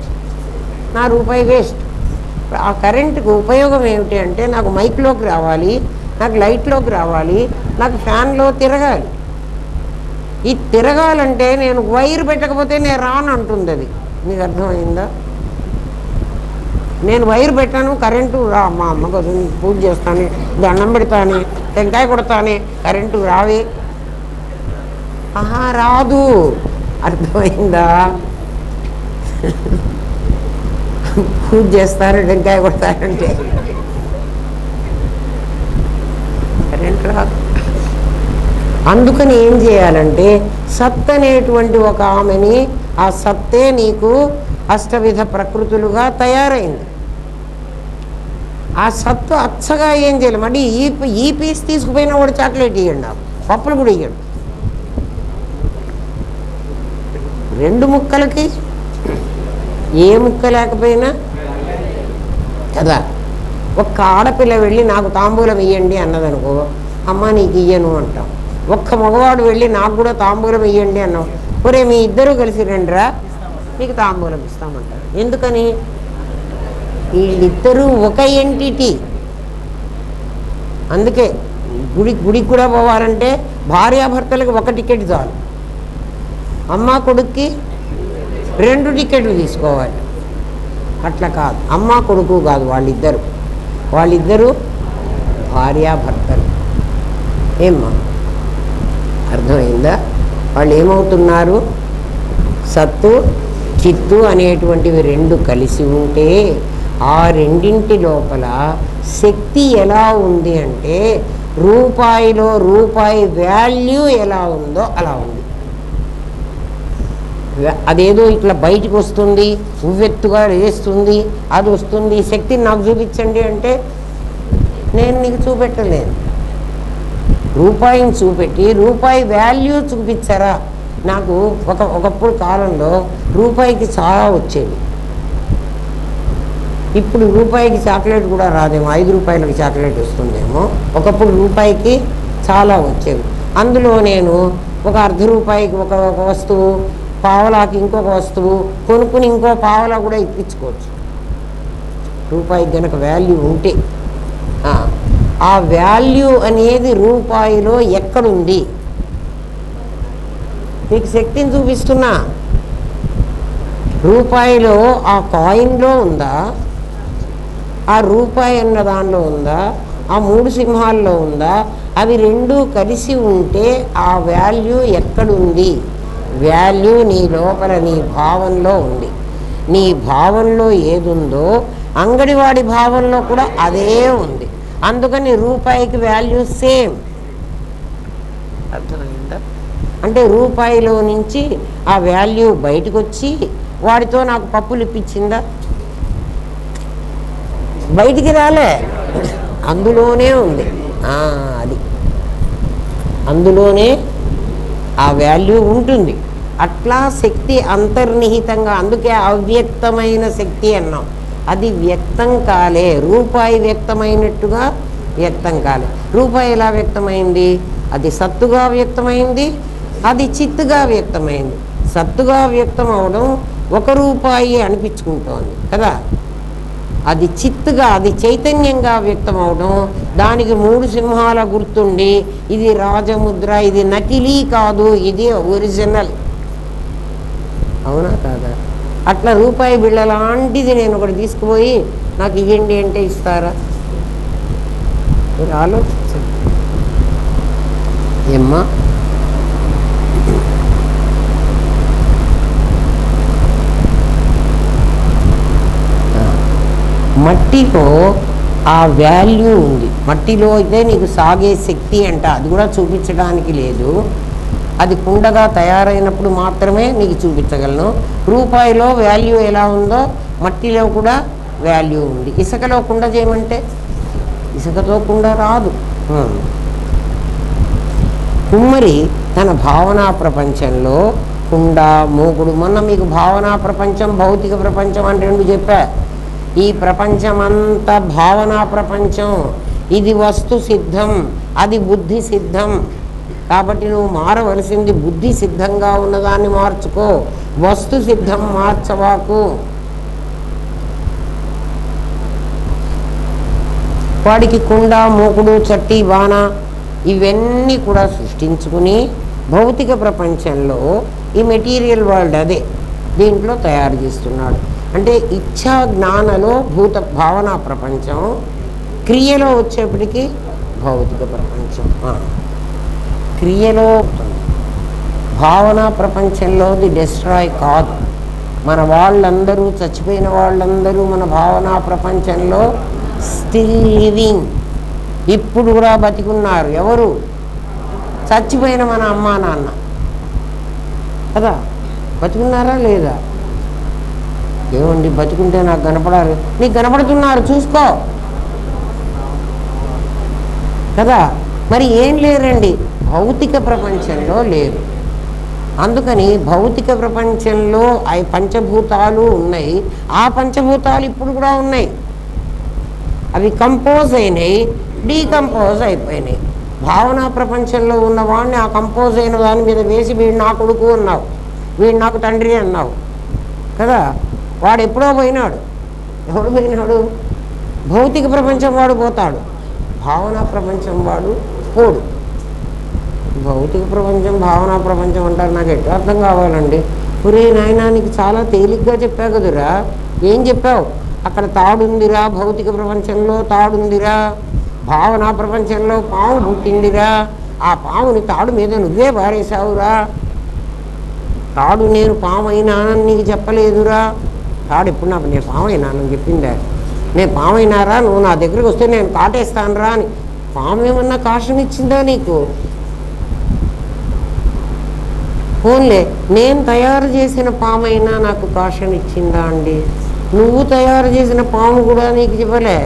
నా రూపాయి వేస్ట్. ఆ కరెంటుకు ఉపయోగం ఏమిటి అంటే నాకు మైక్లోకి రావాలి, నాకు లైట్లోకి రావాలి, నాకు ఫ్యాన్లో తిరగాలి. ఈ తిరగాలంటే నేను వైర్ పెట్టకపోతే నేను రాను అంటుంది అది. నీకు అర్థమైందా? నేను వైర్ పెట్టాను, కరెంటు రా, మా అమ్మకు పూజ చేస్తాను, దండం పెడతాను, టెంకాయ కొడతానే, కరెంటు రావే. రాదు. అర్థమైందా? పూజ చేస్తారు, టెంకాయ కొడతారంటే కరెంట్ రాదు. అందుకని ఏం చేయాలంటే సత్ అనేటువంటి ఒక ఆమెని ఆ సత్తే నీకు అష్టవిధ ప్రకృతులుగా తయారైంది. ఆ సత్తు అచ్చగా ఏం చేయాలి, మళ్ళీ ఈ పీస్ తీసుకుపోయినా కూడా చాక్లెట్ ఇవ్వండి, నాకు పప్పులు కూడా ఇవ్వండి. 2 ముక్కలకి ఏ ముక్క లేకపోయినా కదా. ఒక్క ఆడపిల్ల వెళ్ళి నాకు తాంబూలం ఇవ్వండి అన్నదనుకో, అమ్మ నీకు ఇయ్యను అంటాం. ఒక్క మగవాడు వెళ్ళి నాకు కూడా తాంబూలం ఇవ్వండి అన్నాం, ఒరే మీ ఇద్దరూ కలిసి రండిరా మీకు తాంబూలం ఇస్తామంటారు. ఎందుకని? వీళ్ళిద్దరూ ఒక ఎంటిటీ. అందుకే గుడికి కూడా పోవాలంటే భార్యాభర్తలకు ఒక టికెట్ చాలు, అమ్మ కొడుక్కి 2 టికెట్లు తీసుకోవాలి. అట్లా కాదు, అమ్మ కొడుకు కాదు, వాళ్ళిద్దరూ భార్యాభర్తలు. ఏమ్మా అర్థమైందా? వాళ్ళు ఏమవుతున్నారు? సత్తు చిత్తు అనేటువంటివి 2 కలిసి ఉంటే ఆ రెండింటి లోపల శక్తి ఎలా ఉంది అంటే రూపాయిలో రూపాయి వాల్యూ ఎలా ఉందో అలా ఉంది. అదేదో ఇట్లా బయటికి వస్తుంది, ఉవ్వెత్తుగా వేస్తుంది, అది వస్తుంది, శక్తిని నాకు చూపించండి అంటే నేను నీకు చూపెట్టలేను. రూపాయిని చూపెట్టి రూపాయి వాల్యూ చూపించారా? నాకు ఒకప్పుడు కాలంలో రూపాయికి చాలా వచ్చేవి. ఇప్పుడు రూపాయికి చాక్లెట్ కూడా రాదేమో, 5 రూపాయలకి చాక్లెట్ వస్తుందేమో. ఒకప్పుడు రూపాయికి చాలా వచ్చేవి. అందులో నేను ఒక అర్ధ రూపాయికి ఒక వస్తువు, పావలాకి ఇంకొక వస్తువు కొనుక్కుని ఇంకో పావలా కూడా ఇప్పించుకోవచ్చు. రూపాయికి కనుక వాల్యూ ఉంటే. ఆ వాల్యూ అనేది రూపాయిలో ఎక్కడుంది? మీకు శక్తిని చూపిస్తున్నా. రూపాయిలో ఆ కాయిన్లో ఉందా, ఆ రూపాయి అన్న దానిలో ఉందా, ఆ 3 సింహాల్లో ఉందా? అవి 2 కలిసి ఉంటే ఆ వాల్యూ ఎక్కడుంది? వాల్యూ నీ లోపల నీ భావంలో ఉంది. నీ భావంలో ఏదుందో అంగడివాడి భావంలో కూడా అదే ఉంది. అందుకని రూపాయికి వాల్యూ సేమ్. అర్థమైందా? అంటే రూపాయిలో నుంచి ఆ వాల్యూ బయటకు వచ్చి వాడితో నాకు పప్పులు ఇప్పించిందా? బయటికి రాలే, అందులోనే ఉంది. అది అందులోనే ఆ వాల్యూ ఉంటుంది. అట్లా శక్తి అంతర్నిహితంగా, అందుకే అవ్యక్తమైన శక్తి అన్నాం. అది వ్యక్తం కాలే. రూపాయి వ్యక్తమైనట్టుగా వ్యక్తం కాలే. రూపాయి ఎలా వ్యక్తమైంది? అది సత్తుగా వ్యక్తమైంది, అది చిత్తుగా వ్యక్తమైంది. సత్తుగా వ్యక్తం అవడం 1 రూపాయి అనిపించుకుంటోంది కదా. అది చిత్తుగా, అది చైతన్యంగా వ్యక్తం అవడం, దానికి 3 సింహాల గుర్తుండి ఇది రాజముద్ర, ఇది నకిలీ కాదు, ఇది ఒరిజినల్. అవునా కాదా? అట్లా రూపాయి బిళ్ళ లాంటిది నేను ఒకటి తీసుకుపోయి నాకు ఇవ్వండి అంటే ఇస్తారా? మీరు ఆలోచించండి. ఏమ్మా మట్టిలో ఆ వాల్యూ ఉంది. మట్టిలో అయితే నీకు సాగే శక్తి అంట, అది కూడా చూపించడానికి లేదు. అది కుండగా తయారైనప్పుడు మాత్రమే నీకు చూపించగలను. రూపాయిలో వాల్యూ ఎలా ఉందో మట్టిలో కూడా వాల్యూ ఉంది. ఇసుకలో కుండ చేయమంటే ఇసుకతో కుండ రాదు. కుమ్మరి తన భావనా ప్రపంచంలో కుండ, మూకుడు, మొన్న మీకు భావనా ప్రపంచం, భౌతిక ప్రపంచం అని 2 చెప్పా. ఈ ప్రపంచమంతా భావనా ప్రపంచం. ఇది వస్తు సిద్ధం, అది బుద్ధి సిద్ధం. కాబట్టి నువ్వు మారవలసింది బుద్ధి సిద్ధంగా ఉన్నదాన్ని మార్చుకో, వస్తు సిద్ధం మార్చవాకు. వాడికి కుండ, మూకుడు, చట్టి, బాణ ఇవన్నీ కూడా సృష్టించుకుని భౌతిక ప్రపంచంలో ఈ మెటీరియల్ వరల్డ్ అదే దీంట్లో తయారు చేస్తున్నాడు. అంటే ఇచ్ఛా జ్ఞానలో భావనా ప్రపంచం, క్రియలో వచ్చేప్పటికీ భౌతిక ప్రపంచం. క్రియలో భావనా ప్రపంచంలోది డిస్ట్రాయ్ కాదు. మన వాళ్ళందరూ, చచ్చిపోయిన వాళ్ళందరూ మన భావనా ప్రపంచంలో స్టిల్ లివింగ్, ఇప్పుడు కూడా బతికున్నారు. ఎవరు? చచ్చిపోయిన మన అమ్మా నాన్న కదా. బతుకున్నారా లేదా? ఏమండి బతుకుంటే నాకు కనపడాలి, నీకు కనపడుతున్నారు చూసుకో కదా. మరి ఏం లేరండి, భౌతిక ప్రపంచంలో లేరు. అందుకని భౌతిక ప్రపంచంలో అవి పంచభూతాలు ఉన్నాయి. ఆ పంచభూతాలు ఇప్పుడు కూడా ఉన్నాయి. అవి కంపోజ్ అయినాయి, డీకంపోజ్ అయిపోయినాయి. భావనా ప్రపంచంలో ఉన్నవాడిని ఆ కంపోజ్ అయిన దాని మీద వేసి వీడు నా కొడుకు అన్నావు, వీడు నాకు తండ్రి అన్నావు కదా. వాడు ఎప్పుడో పోయినాడు. ఎవడు పోయినాడు? భౌతిక ప్రపంచం వాడు పోతాడు, భావనా ప్రపంచం వాడు పోడు. భౌతిక ప్రపంచం భావనా ప్రపంచం అంటారు, నాకు ఎట్లా అర్థం కావాలండి? ఒరే నాయనా, నీకు చాలా తేలిగ్గా చెప్పా కదురా. ఏం చెప్పావు? అక్కడ తాడుందిరా, భౌతిక ప్రపంచంలో తాడుందిరా, భావనా ప్రపంచంలో పాము పుట్టిందిరా, ఆ పాముని తాడు మీద నువ్వే పారేసావురా. తాడు నేను పాము అయినానని నీకు చెప్పలేదురా. తాడు ఎప్పుడు నాకు నేను పాము అయినానని చెప్పిందా? నేను పాము అయినారా, నువ్వు నా దగ్గరికి వస్తే నేను కాటేస్తానురా అని పాము ఏమన్నా కాషన్ ఇచ్చిందా నీకు? ఫోన్లే నేను తయారు చేసిన పాము అయినా నాకు కాషన్ ఇచ్చిందా అండి? నువ్వు తయారు చేసిన పాము కూడా నీకు చెప్పలే.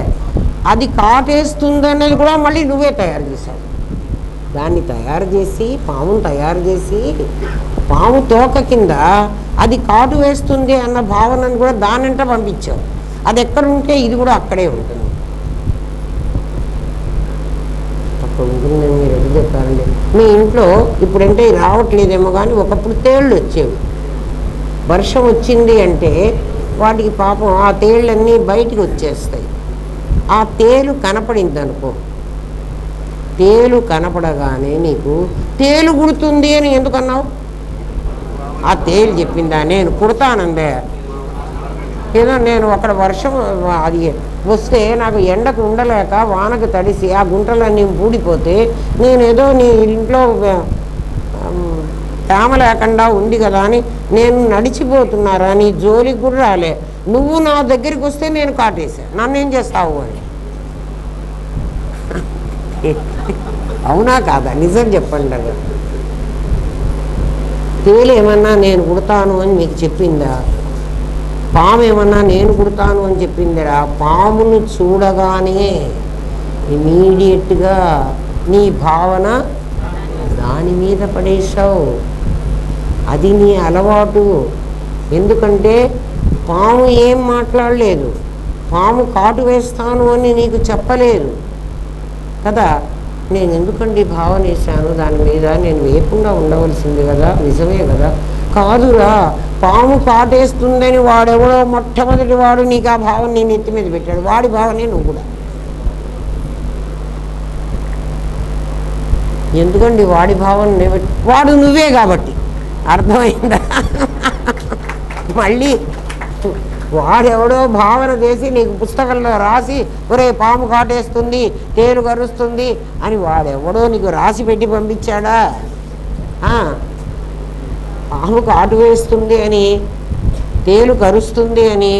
అది కాటేస్తుందనేది కూడా మళ్ళీ నువ్వే తయారు చేశావు. దాన్ని తయారు చేసి, పామును తయారు చేసి, పాము తోక కింద అది కాటు వేస్తుంది అన్న భావనను కూడా దానంట పంపించావు. అది ఎక్కడ ఉంటే ఇది కూడా అక్కడే ఉంటుంది. అక్కడ ఉంటుంది. మీరు ఎటు చెప్పారండి? మీ ఇంట్లో ఇప్పుడంటే రావట్లేదేమో, కానీ ఒకప్పుడు తేళ్ళు వచ్చేవి. వర్షం వచ్చింది అంటే వాటికి పాపం ఆ తేళ్ళన్నీ బయటికి వచ్చేస్తాయి. ఆ తేలు కనపడింది అనుకో, తేలు కనపడగానే నీకు తేలు కుడుతుంది అని ఎందుకన్నావు? ఆ తేలు చెప్పిందా నేను కుడతానందే? ఏదో నేను అక్కడ వర్షం అది వస్తే నాకు ఎండకు ఉండలేక వానకు తడిసి ఆ గుంటలన్నీ పూడిపోతే నేనేదో నీ ఇంట్లో తేమ లేకుండా ఉంది కదా అని నేను నడిచిపోతున్నారా, నీ జోలికి కూడా రాలే. నువ్వు నా దగ్గరికి వస్తే నేను కాటేసా, నన్ను ఏం చేస్తావు అని. అవునా కాదా? నిజం చెప్పండి. అది తేలు ఏమన్నా నేను కుడతాను అని మీకు చెప్పిందా? పాము ఏమన్నా నేను కుడతాను అని చెప్పిందిరా? పామును చూడగానే ఇమీడియట్గా నీ భావన దాని మీద పడేసావు. అది నీ అలవాటు. ఎందుకంటే పాము ఏం మాట్లాడలేదు, పాము కాటు వేస్తాను అని నీకు చెప్పలేదు కదా. నేను ఎందుకండి భావన వేశాను దాని మీద, నేను వేయకుండా ఉండవలసింది కదా, నిజమే కదా. కాదురా, పాము కాటేస్తుందని వాడెవడో మొట్టమొదటి వాడు నీకు ఆ భావన నేను ఎత్తి మీద పెట్టాడు. వాడి భావనే నువ్వు కూడా. ఎందుకండి వాడి భావన? వాడు నువ్వే కాబట్టి. అర్థమైందా? మళ్ళీ వాడెవడో భావన చేసి నీకు పుస్తకంలో రాసి ఒరే పాము కాటేస్తుంది, తేలు కరుస్తుంది అని వాడెవడో నీకు రాసి పెట్టి పంపించాడా? పాము కాటు వేస్తుంది అని, తేలు కరుస్తుంది అని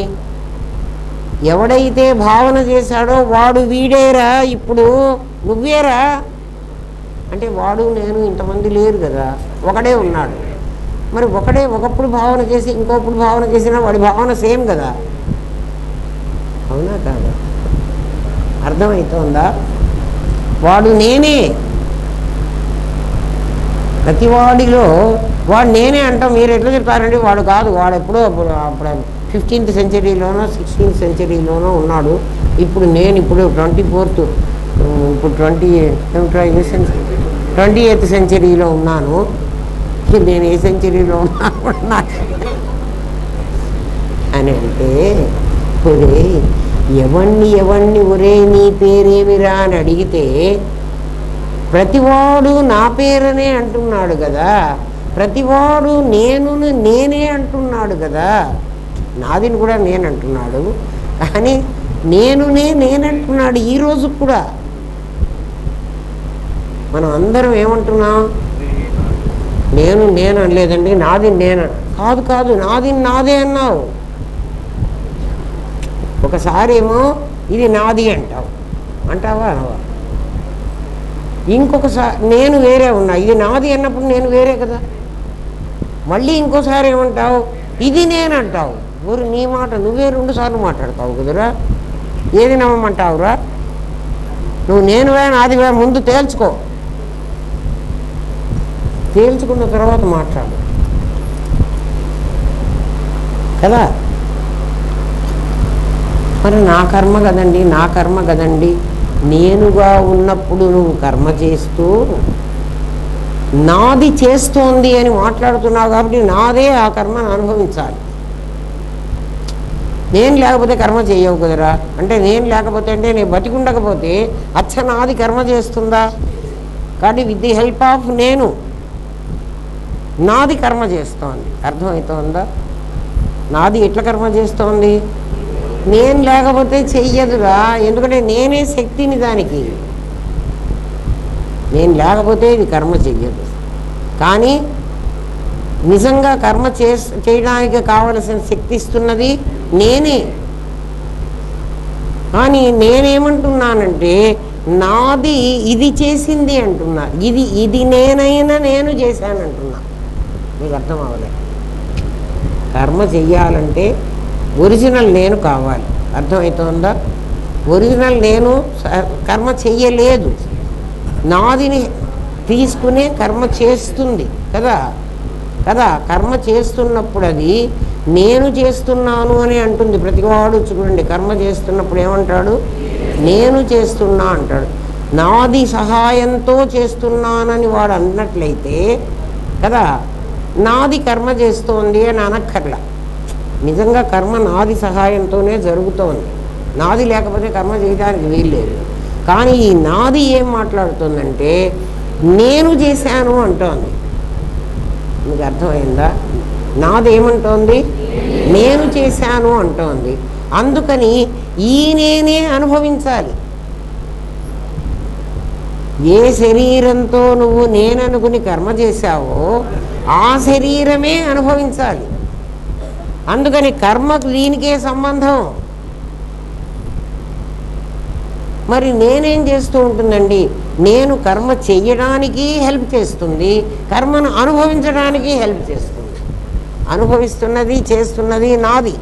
ఎవడైతే భావన చేశాడో వాడు వీడేరా. ఇప్పుడు నువ్వేరా. అంటే వాడు నేను ఇంతమంది లేరు కదా, ఒకడే ఉన్నాడు. మరి ఒకడే ఒకప్పుడు భావన చేసి ఇంకొప్పుడు భావన చేసినా వాడి భావన సేమ్ కదా. అవునా కాదా? అర్థమవుతోందా? వాడు నేనే. ప్రతివాడిలో వాడు నేనే అంటాం. మీరు ఎట్లా చెప్తారండి? వాడు కాదు, వాడు ఎప్పుడో అప్పుడు 15th సెంచరీలోనో 16th సెంచరీలోనో ఉన్నాడు. ఇప్పుడు నేను ఇప్పుడు 24th ఇప్పుడు 28th సెంచరీలో ఉన్నాను. నేను ఏ సెంచరీలో ఉన్నా అని అంటే, ఒరే ఎవణ్ణి ఒరే నీ పేరేమిరా అని అడిగితే ప్రతివాడు నా పేరనే అంటున్నాడు కదా. ప్రతివాడు నేనే అంటున్నాడు కదా. నాదిని కూడా నేనంటున్నాడు, కానీ నేనంటున్నాడు. ఈరోజు కూడా మనం అందరం ఏమంటున్నాం? నేను అనలేదండి, నాది నేను కాదు, నాదే అన్నావు. ఒకసారి ఏమో ఇది నాది అంటావా అనవా? ఇంకొకసారి నేను వేరే ఉన్నా, ఇది నాది అన్నప్పుడు నేను వేరే కదా. మళ్ళీ ఇంకోసారి ఏమంటావు, ఇది నేనంటావు. ఊరు నీ మాట నువ్వే 2 సార్లు మాట్లాడతావు కదరా, ఏది నమ్మమంటావురా? నువ్వు నేనువే నాదివే ముందు తేల్చుకో, తేల్చుకున్న తర్వాత మాట్లాడు కదా. మరి నా కర్మ కదండి, నా కర్మ కదండి. నేనుగా ఉన్నప్పుడు నువ్వు కర్మ చేస్తూ నాది చేస్తోంది అని మాట్లాడుతున్నావు కాబట్టి నాదే ఆ కర్మను అనుభవించాలి. నేను లేకపోతే కర్మ చేయవు కదరా. అంటే నేను లేకపోతే అంటే నేను బతికుండకపోతే అచ్చ నాది కర్మ చేస్తుందా? కాబట్టి విత్ ది హెల్ప్ ఆఫ్ నేను నాది కర్మ చేస్తోంది. అర్థమవుతోందా? నాది ఎట్లా కర్మ చేస్తోంది? నేను లేకపోతే చెయ్యదురా. ఎందుకంటే నేనే శక్తిని దానికి. నేను లేకపోతే ఇది కర్మ చెయ్యదు. కానీ నిజంగా కర్మ చేయడానికి కావలసిన శక్తి ఇస్తున్నది నేనే. కానీ నేనేమంటున్నానంటే నాది ఇది చేసింది అంటున్నా. ఇది నేనైనా నేను చేశానంటున్నా. మీకు అర్థం అవ్వలేదు. కర్మ చెయ్యాలంటే ఒరిజినల్ నేను కావాలి. అర్థమవుతోందా? ఒరిజినల్ నేను కర్మ చెయ్యలేదు, నాదిని తీసుకునే కర్మ చేస్తుంది కదా. కర్మ చేస్తున్నప్పుడు అది నేను చేస్తున్నాను అని అంటుంది ప్రతివాడు. చూడండి, కర్మ చేస్తున్నప్పుడు ఏమంటాడు? నేను చేస్తున్నా అంటాడు. నాది సహాయంతో చేస్తున్నానని వాడు అన్నట్లయితే కదా నాది కర్మ చేస్తోంది అని అనక్కర్లా. నిజంగా కర్మ నాది సహాయంతోనే జరుగుతోంది. నాది లేకపోతే కర్మ చేయడానికి వీల్లేదు. కానీ ఈ నాది ఏం మాట్లాడుతుందంటే నేను చేశాను అంటోంది. మీకు అర్థమైందా? నాది ఏమంటోంది? నేను చేశాను అంటోంది. అందుకని ఈ నేనే అనుభవించాలి. ఏ శరీరంతో నువ్వు నేననుకుని కర్మ చేశావో ఆ శరీరమే అనుభవించాలి. అందుకని కర్మకు దీనికే సంబంధం. మరి నేనేం చేస్తూ ఉంటుందండి? నేను కర్మ చెయ్యడానికి హెల్ప్ చేస్తుంది, కర్మను అనుభవించడానికి హెల్ప్ చేస్తుంది. అనుభవిస్తున్నది చేస్తున్నది నాది.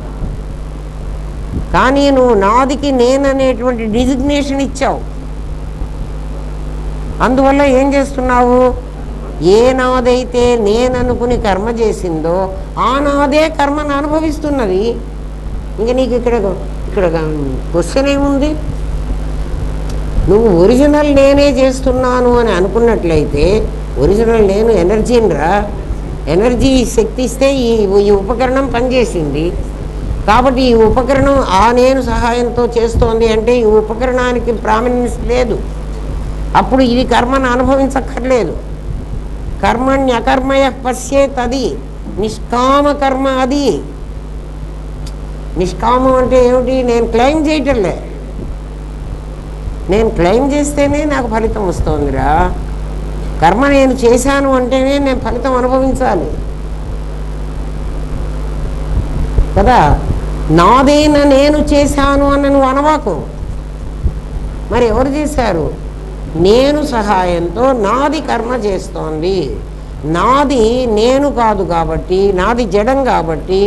కానీ నువ్వు నాదికి నేననేటువంటి డిజిగ్నేషన్ ఇచ్చావు. అందువల్ల ఏం చేస్తున్నావు? ఏ నాదైతే నేననుకుని కర్మ చేసిందో ఆ నాదే కర్మను అనుభవిస్తున్నది. ఇంక నీకు ఇక్కడ క్వశ్చన్ ఏముంది? నువ్వు ఒరిజినల్ నేనే చేస్తున్నాను అని అనుకున్నట్లయితే ఒరిజినల్ నేను ఎనర్జీని రా. ఎనర్జీ శక్తి ఇస్తే ఈ ఉపకరణం పనిచేసింది. కాబట్టి ఈ ఉపకరణం ఆ నేను సహాయంతో చేస్తోంది అంటే ఈ ఉపకరణానికి ప్రామినెన్స్ లేదు. అప్పుడు ఇది కర్మను అనుభవించక్కర్లేదు. కర్మణ్యకర్మయ పశ్యేత్, అది నిష్కామ కర్మ. అది నిష్కామం అంటే ఏమిటి? నేను క్లెయిమ్ చేయటంలే. నేను క్లెయిమ్ చేస్తేనే నాకు ఫలితం వస్తుందిరా. కర్మ నేను చేశాను అంటేనే నేను ఫలితం అనుభవించాలి కదా. నాదేనా నేను చేశాను అని నువ్వు అనవాకు. మరి ఎవరు చేశారు? నేను సహాయంతో నాది కర్మ చేస్తోంది. నాది నేను కాదు కాబట్టి, నాది జడం కాబట్టి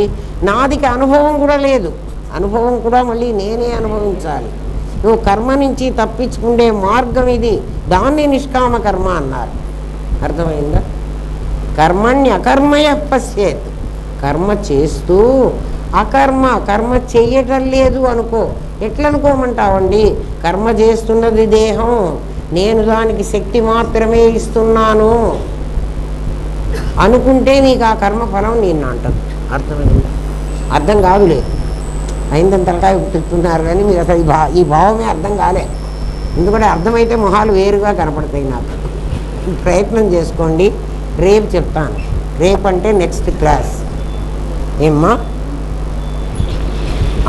నాదికి అనుభవం కూడా లేదు. అనుభవం కూడా మళ్ళీ నేనే అనుభవించాలి. నువ్వు కర్మ నుంచి తప్పించుకునే మార్గం ఇది. దాన్ని నిష్కామ కర్మ అన్నారు. అర్థమైందా? కర్మణ్యకర్మయ పశ్యేత్. కర్మ చేస్తూ కర్మ చెయ్యటం లేదు అనుకో. ఎట్లా అనుకోమంటావండి? కర్మ చేస్తున్నది దేహం, నేను దానికి శక్తి మాత్రమే ఇస్తున్నాను అనుకుంటే నీకు ఆ కర్మ ఫలం నేను అంటాను. అర్థమైందా? అర్థం కాదులే. అయిందని తలకాయ గుర్తున్నారు కానీ మీరు అసలు ఈ భావమే అర్థం కాలే. ఎందుకంటే అర్థమైతే మొహాలు వేరుగా కనపడతాయి నాకు. ప్రయత్నం చేసుకోండి. రేపు చెప్తాను. రేపు అంటే నెక్స్ట్ క్లాస్. ఏమ్మా?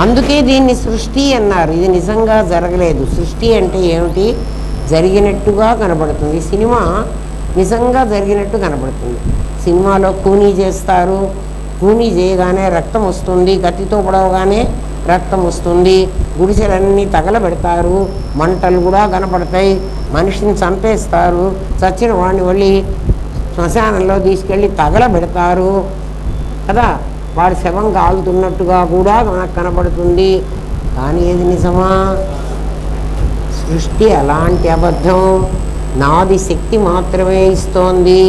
అందుకే దీన్ని సృష్టి అన్నారు. ఇది నిజంగా జరగలేదు. సృష్టి అంటే ఏమిటి? జరిగినట్టుగా కనబడుతుంది. సినిమా నిజంగా జరిగినట్టు కనబడుతుంది. సినిమాలో కూనీ చేస్తారు. కూనీ చేయగానే రక్తం వస్తుంది. కత్తితో పొడవగానే రక్తం వస్తుంది. గుడిసెలన్నీ తగలబెడతారు. మంటలు కూడా కనపడతాయి. మనిషిని చంపేస్తారు. చచ్చిన వాడిని మళ్ళీ శ్మశానంలో తీసుకెళ్ళి తగలబెడతారు కదా, వాడి శవం కాలుతున్నట్టుగా కూడా మనకు కనబడుతుంది. కానీ ఏది నిజమా? సృష్టి అలాంటి అబద్ధం. నాది శక్తి మాత్రమే ఇస్తోంది.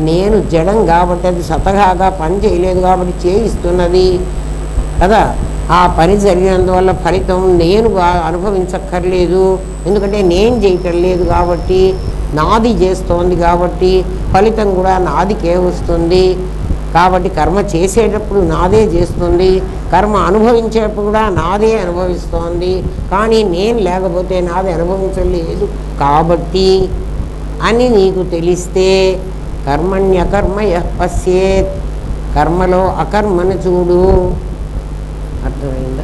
నేను జడం కాబట్టి, అది సతగాగా పని చేయలేదు కాబట్టి చేయిస్తున్నది కదా. ఆ పని జరిగినందువల్ల ఫలితం నేను అనుభవించక్కర్లేదు, ఎందుకంటే నేను చేయటం లేదు కాబట్టి. నాది చేస్తోంది కాబట్టి ఫలితం కూడా నాదికే వస్తుంది. కాబట్టి కర్మ చేసేటప్పుడు నాదే చేస్తుంది, కర్మ అనుభవించేటప్పుడు కూడా నాదే అనుభవిస్తోంది. కానీ నేను లేకపోతే నాది అనుభవించలేదు కాబట్టి అని నీకు తెలిస్తే కర్మణ్యకర్మయ పశ్యేత్, కర్మలో అకర్మను చూడు. అర్థమైందా?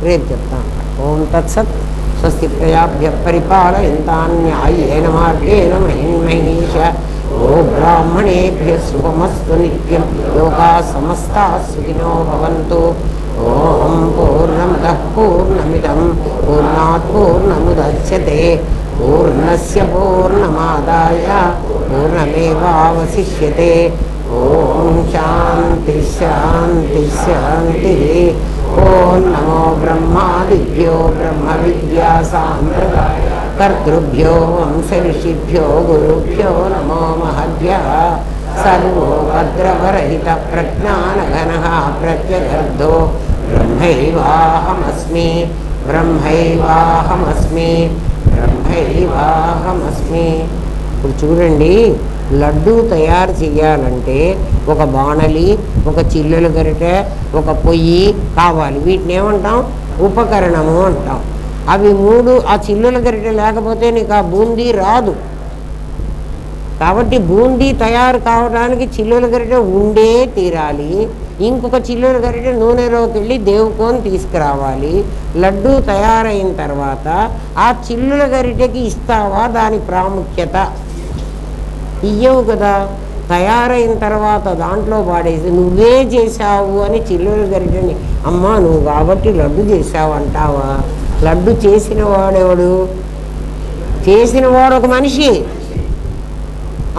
రేపు చెప్తాను. ఓం తత్సత్. స్వస్తి ప్రజాభ్య పరిపాలయంతాం న్యాయేన మార్గేణ మహిం మహేష. ఓ బ్రాహ్మణేభ్య శుభమస్తు నిత్యం. లోకా సమస్తా సుఖినో భవంతు. ఓం పూర్ణమదః పూర్ణమిదం పూర్ణాత్ పూర్ణముదచ్యతే పూర్ణస్య పూర్ణమాదాయ పూర్ణమేవావశిష్యతే. ఓం శాంతి శాంతి శాంతి. ఓం నమో బ్రహ్మాదిభ్యో బ్రహ్మ విద్యా సాంప్రదాయ కర్తృభ్యో వంశ ఋషిభ్యో గురుభ్యో నమో మహద్భ్యః. సర్వో భద్రవరహిత ప్రజ్ఞానఘనః ప్రత్యగర్ధో బ్రహ్మైవాహమస్మి బ్రహ్మైవాహమస్మి బ్రహ్మైవాహమస్మి. ఇప్పుడు చూడండి, లడ్డూ తయారు చేయాలంటే ఒక బాణలి, ఒక చిల్లుల గరిటె, ఒక పొయ్యి కావాలి. వీటిని ఏమంటాం? ఉపకరణము అంటాం. అవి మూడు, ఆ చిల్లుల గరిటె లేకపోతే నీకు ఆ బూందీ రాదు. కాబట్టి బూందీ తయారు కావడానికి చిల్లుల గరిటె ఉండే తీరాలి. ఇంకొక చిల్లుల గరిటె నూనెలోకి వెళ్ళి దేవుకొని తీసుకురావాలి. లడ్డూ తయారైన తర్వాత ఆ చిల్లుల గరిటెకి ఇస్తావా దాని ప్రాముఖ్యత? ఇయ్యవు కదా. తయారైన తర్వాత దాంట్లో పాడేసి నువ్వే చేశావు అని చిల్లుల గరిటెని అమ్మా నువ్వు కాబట్టి లడ్డు చేశావు అంటావా? లడ్డు చేసిన వాడెవడు? చేసిన వాడు ఒక మనిషి.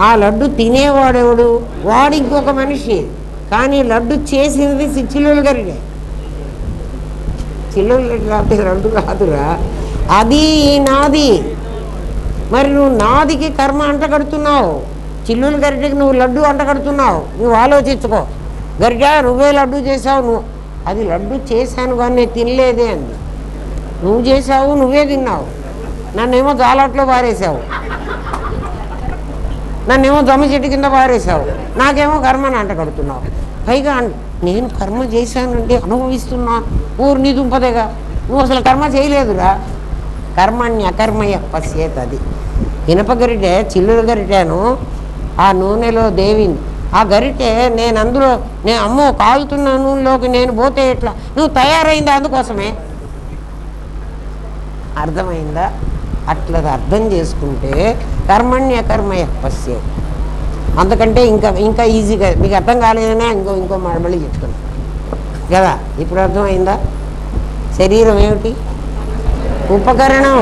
ఆ లడ్డు తినేవాడెవడు? వాడు ఇంకొక మనిషి. కానీ లడ్డు చేసినది చిల్లుల గరిటె. చిల్లుల గరిటె రాతే లడ్డు కాదురా, అది నాది. మరి నువ్వు నాదికి కర్మ అంటగడుతున్నావు, చిల్లుల గరిటెకి నువ్వు లడ్డు అంటగడుతున్నావు. నువ్వు ఆలోచించుకో. గరిట నువ్వే లడ్డు చేసావు, నువ్వు అది లడ్డు చేశాను కానీ నేను తినలేదే అంది. నువ్వు చేసావు, నువ్వే తిన్నావు. నన్నేమో జాలాట్లో పారేసావు, నన్నేమో జమ్మ చెట్టు కింద పారేసావు, నాకేమో కర్మని అంటగడుతున్నావు. పైగా నేను కర్మ చేశానంటే అనుభవిస్తున్నా. ఊరిని దుంపదేగా, నువ్వు అసలు కర్మ చేయలేదురా. కర్మణ్యకర్మయ పశ్యేత్. అది ఇనప గరిటె, చిల్లుల గరిటెను ఆ నూనెలో దేవింది. ఆ గరిటె నేను అందులో అమ్మో కాలుతున్న నూనెలోకి నేను పోతే ఎట్లా? నువ్వు తయారైందా అందుకోసమే. అర్థమైందా? అట్లా అర్థం చేసుకుంటే కర్మణ్యకర్మయ పశ్యేత్. అందుకంటే ఇంకా ఈజీగా మీకు అర్థం కాలేదనే ఇంకో మళ్ళీ చెప్తున్నాను కదా. ఇప్పుడు అర్థమైందా? శరీరం ఏమిటి? ఉపకరణం.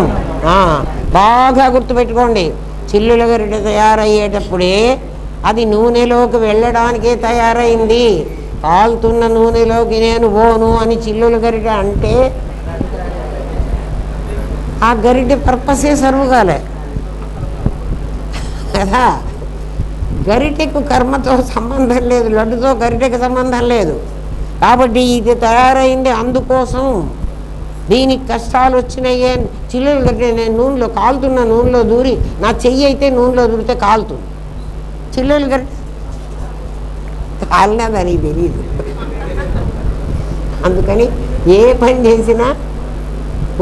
బాగా గుర్తుపెట్టుకోండి. చిల్లుల గరిటె తయారయ్యేటప్పుడే అది నూనెలోకి వెళ్ళడానికే తయారైంది. కాలుతున్న నూనెలోకి నేను పోను అని చిల్లుల గరిటె అంటే ఆ గరిటె పర్పసే సర్వ్ కాలే కదా. గరిటెకు కర్మతో సంబంధం లేదు, లడ్డుతో గరిటెకు సంబంధం లేదు. కాబట్టి ఇది తయారైంది అందుకోసం. దీనికి కష్టాలు వచ్చినాయే. చిల్లులు గట్టే నేను నూనెలో కాలుతున్న నూనెలో దూరి నా చెయ్యి అయితే నూనెలో దూరితే కాలుతుంది. చిల్లులు గట్టే కాలినా దానికి తెలియదు. అందుకని ఏ పని చేసినా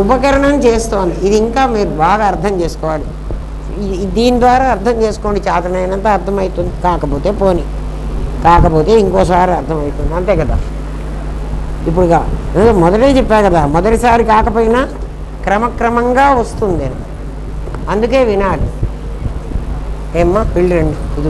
ఉపకరణం చేస్తోంది. ఇది ఇంకా మీరు బాగా అర్థం చేసుకోవాలి. దీని ద్వారా అర్థం చేసుకోండి. చేతనైనంత అర్థమవుతుంది. కాకపోతే పోని, కాకపోతే ఇంకోసారి అర్థమవుతుంది. అంతే కదా. ఇప్పుడు మొదటే చెప్పా కదా, మొదటిసారి కాకపోయినా క్రమక్రమంగా వస్తుంది. అందుకే వినాలి. ఏమ్మా వెళ్ళండి. ఇది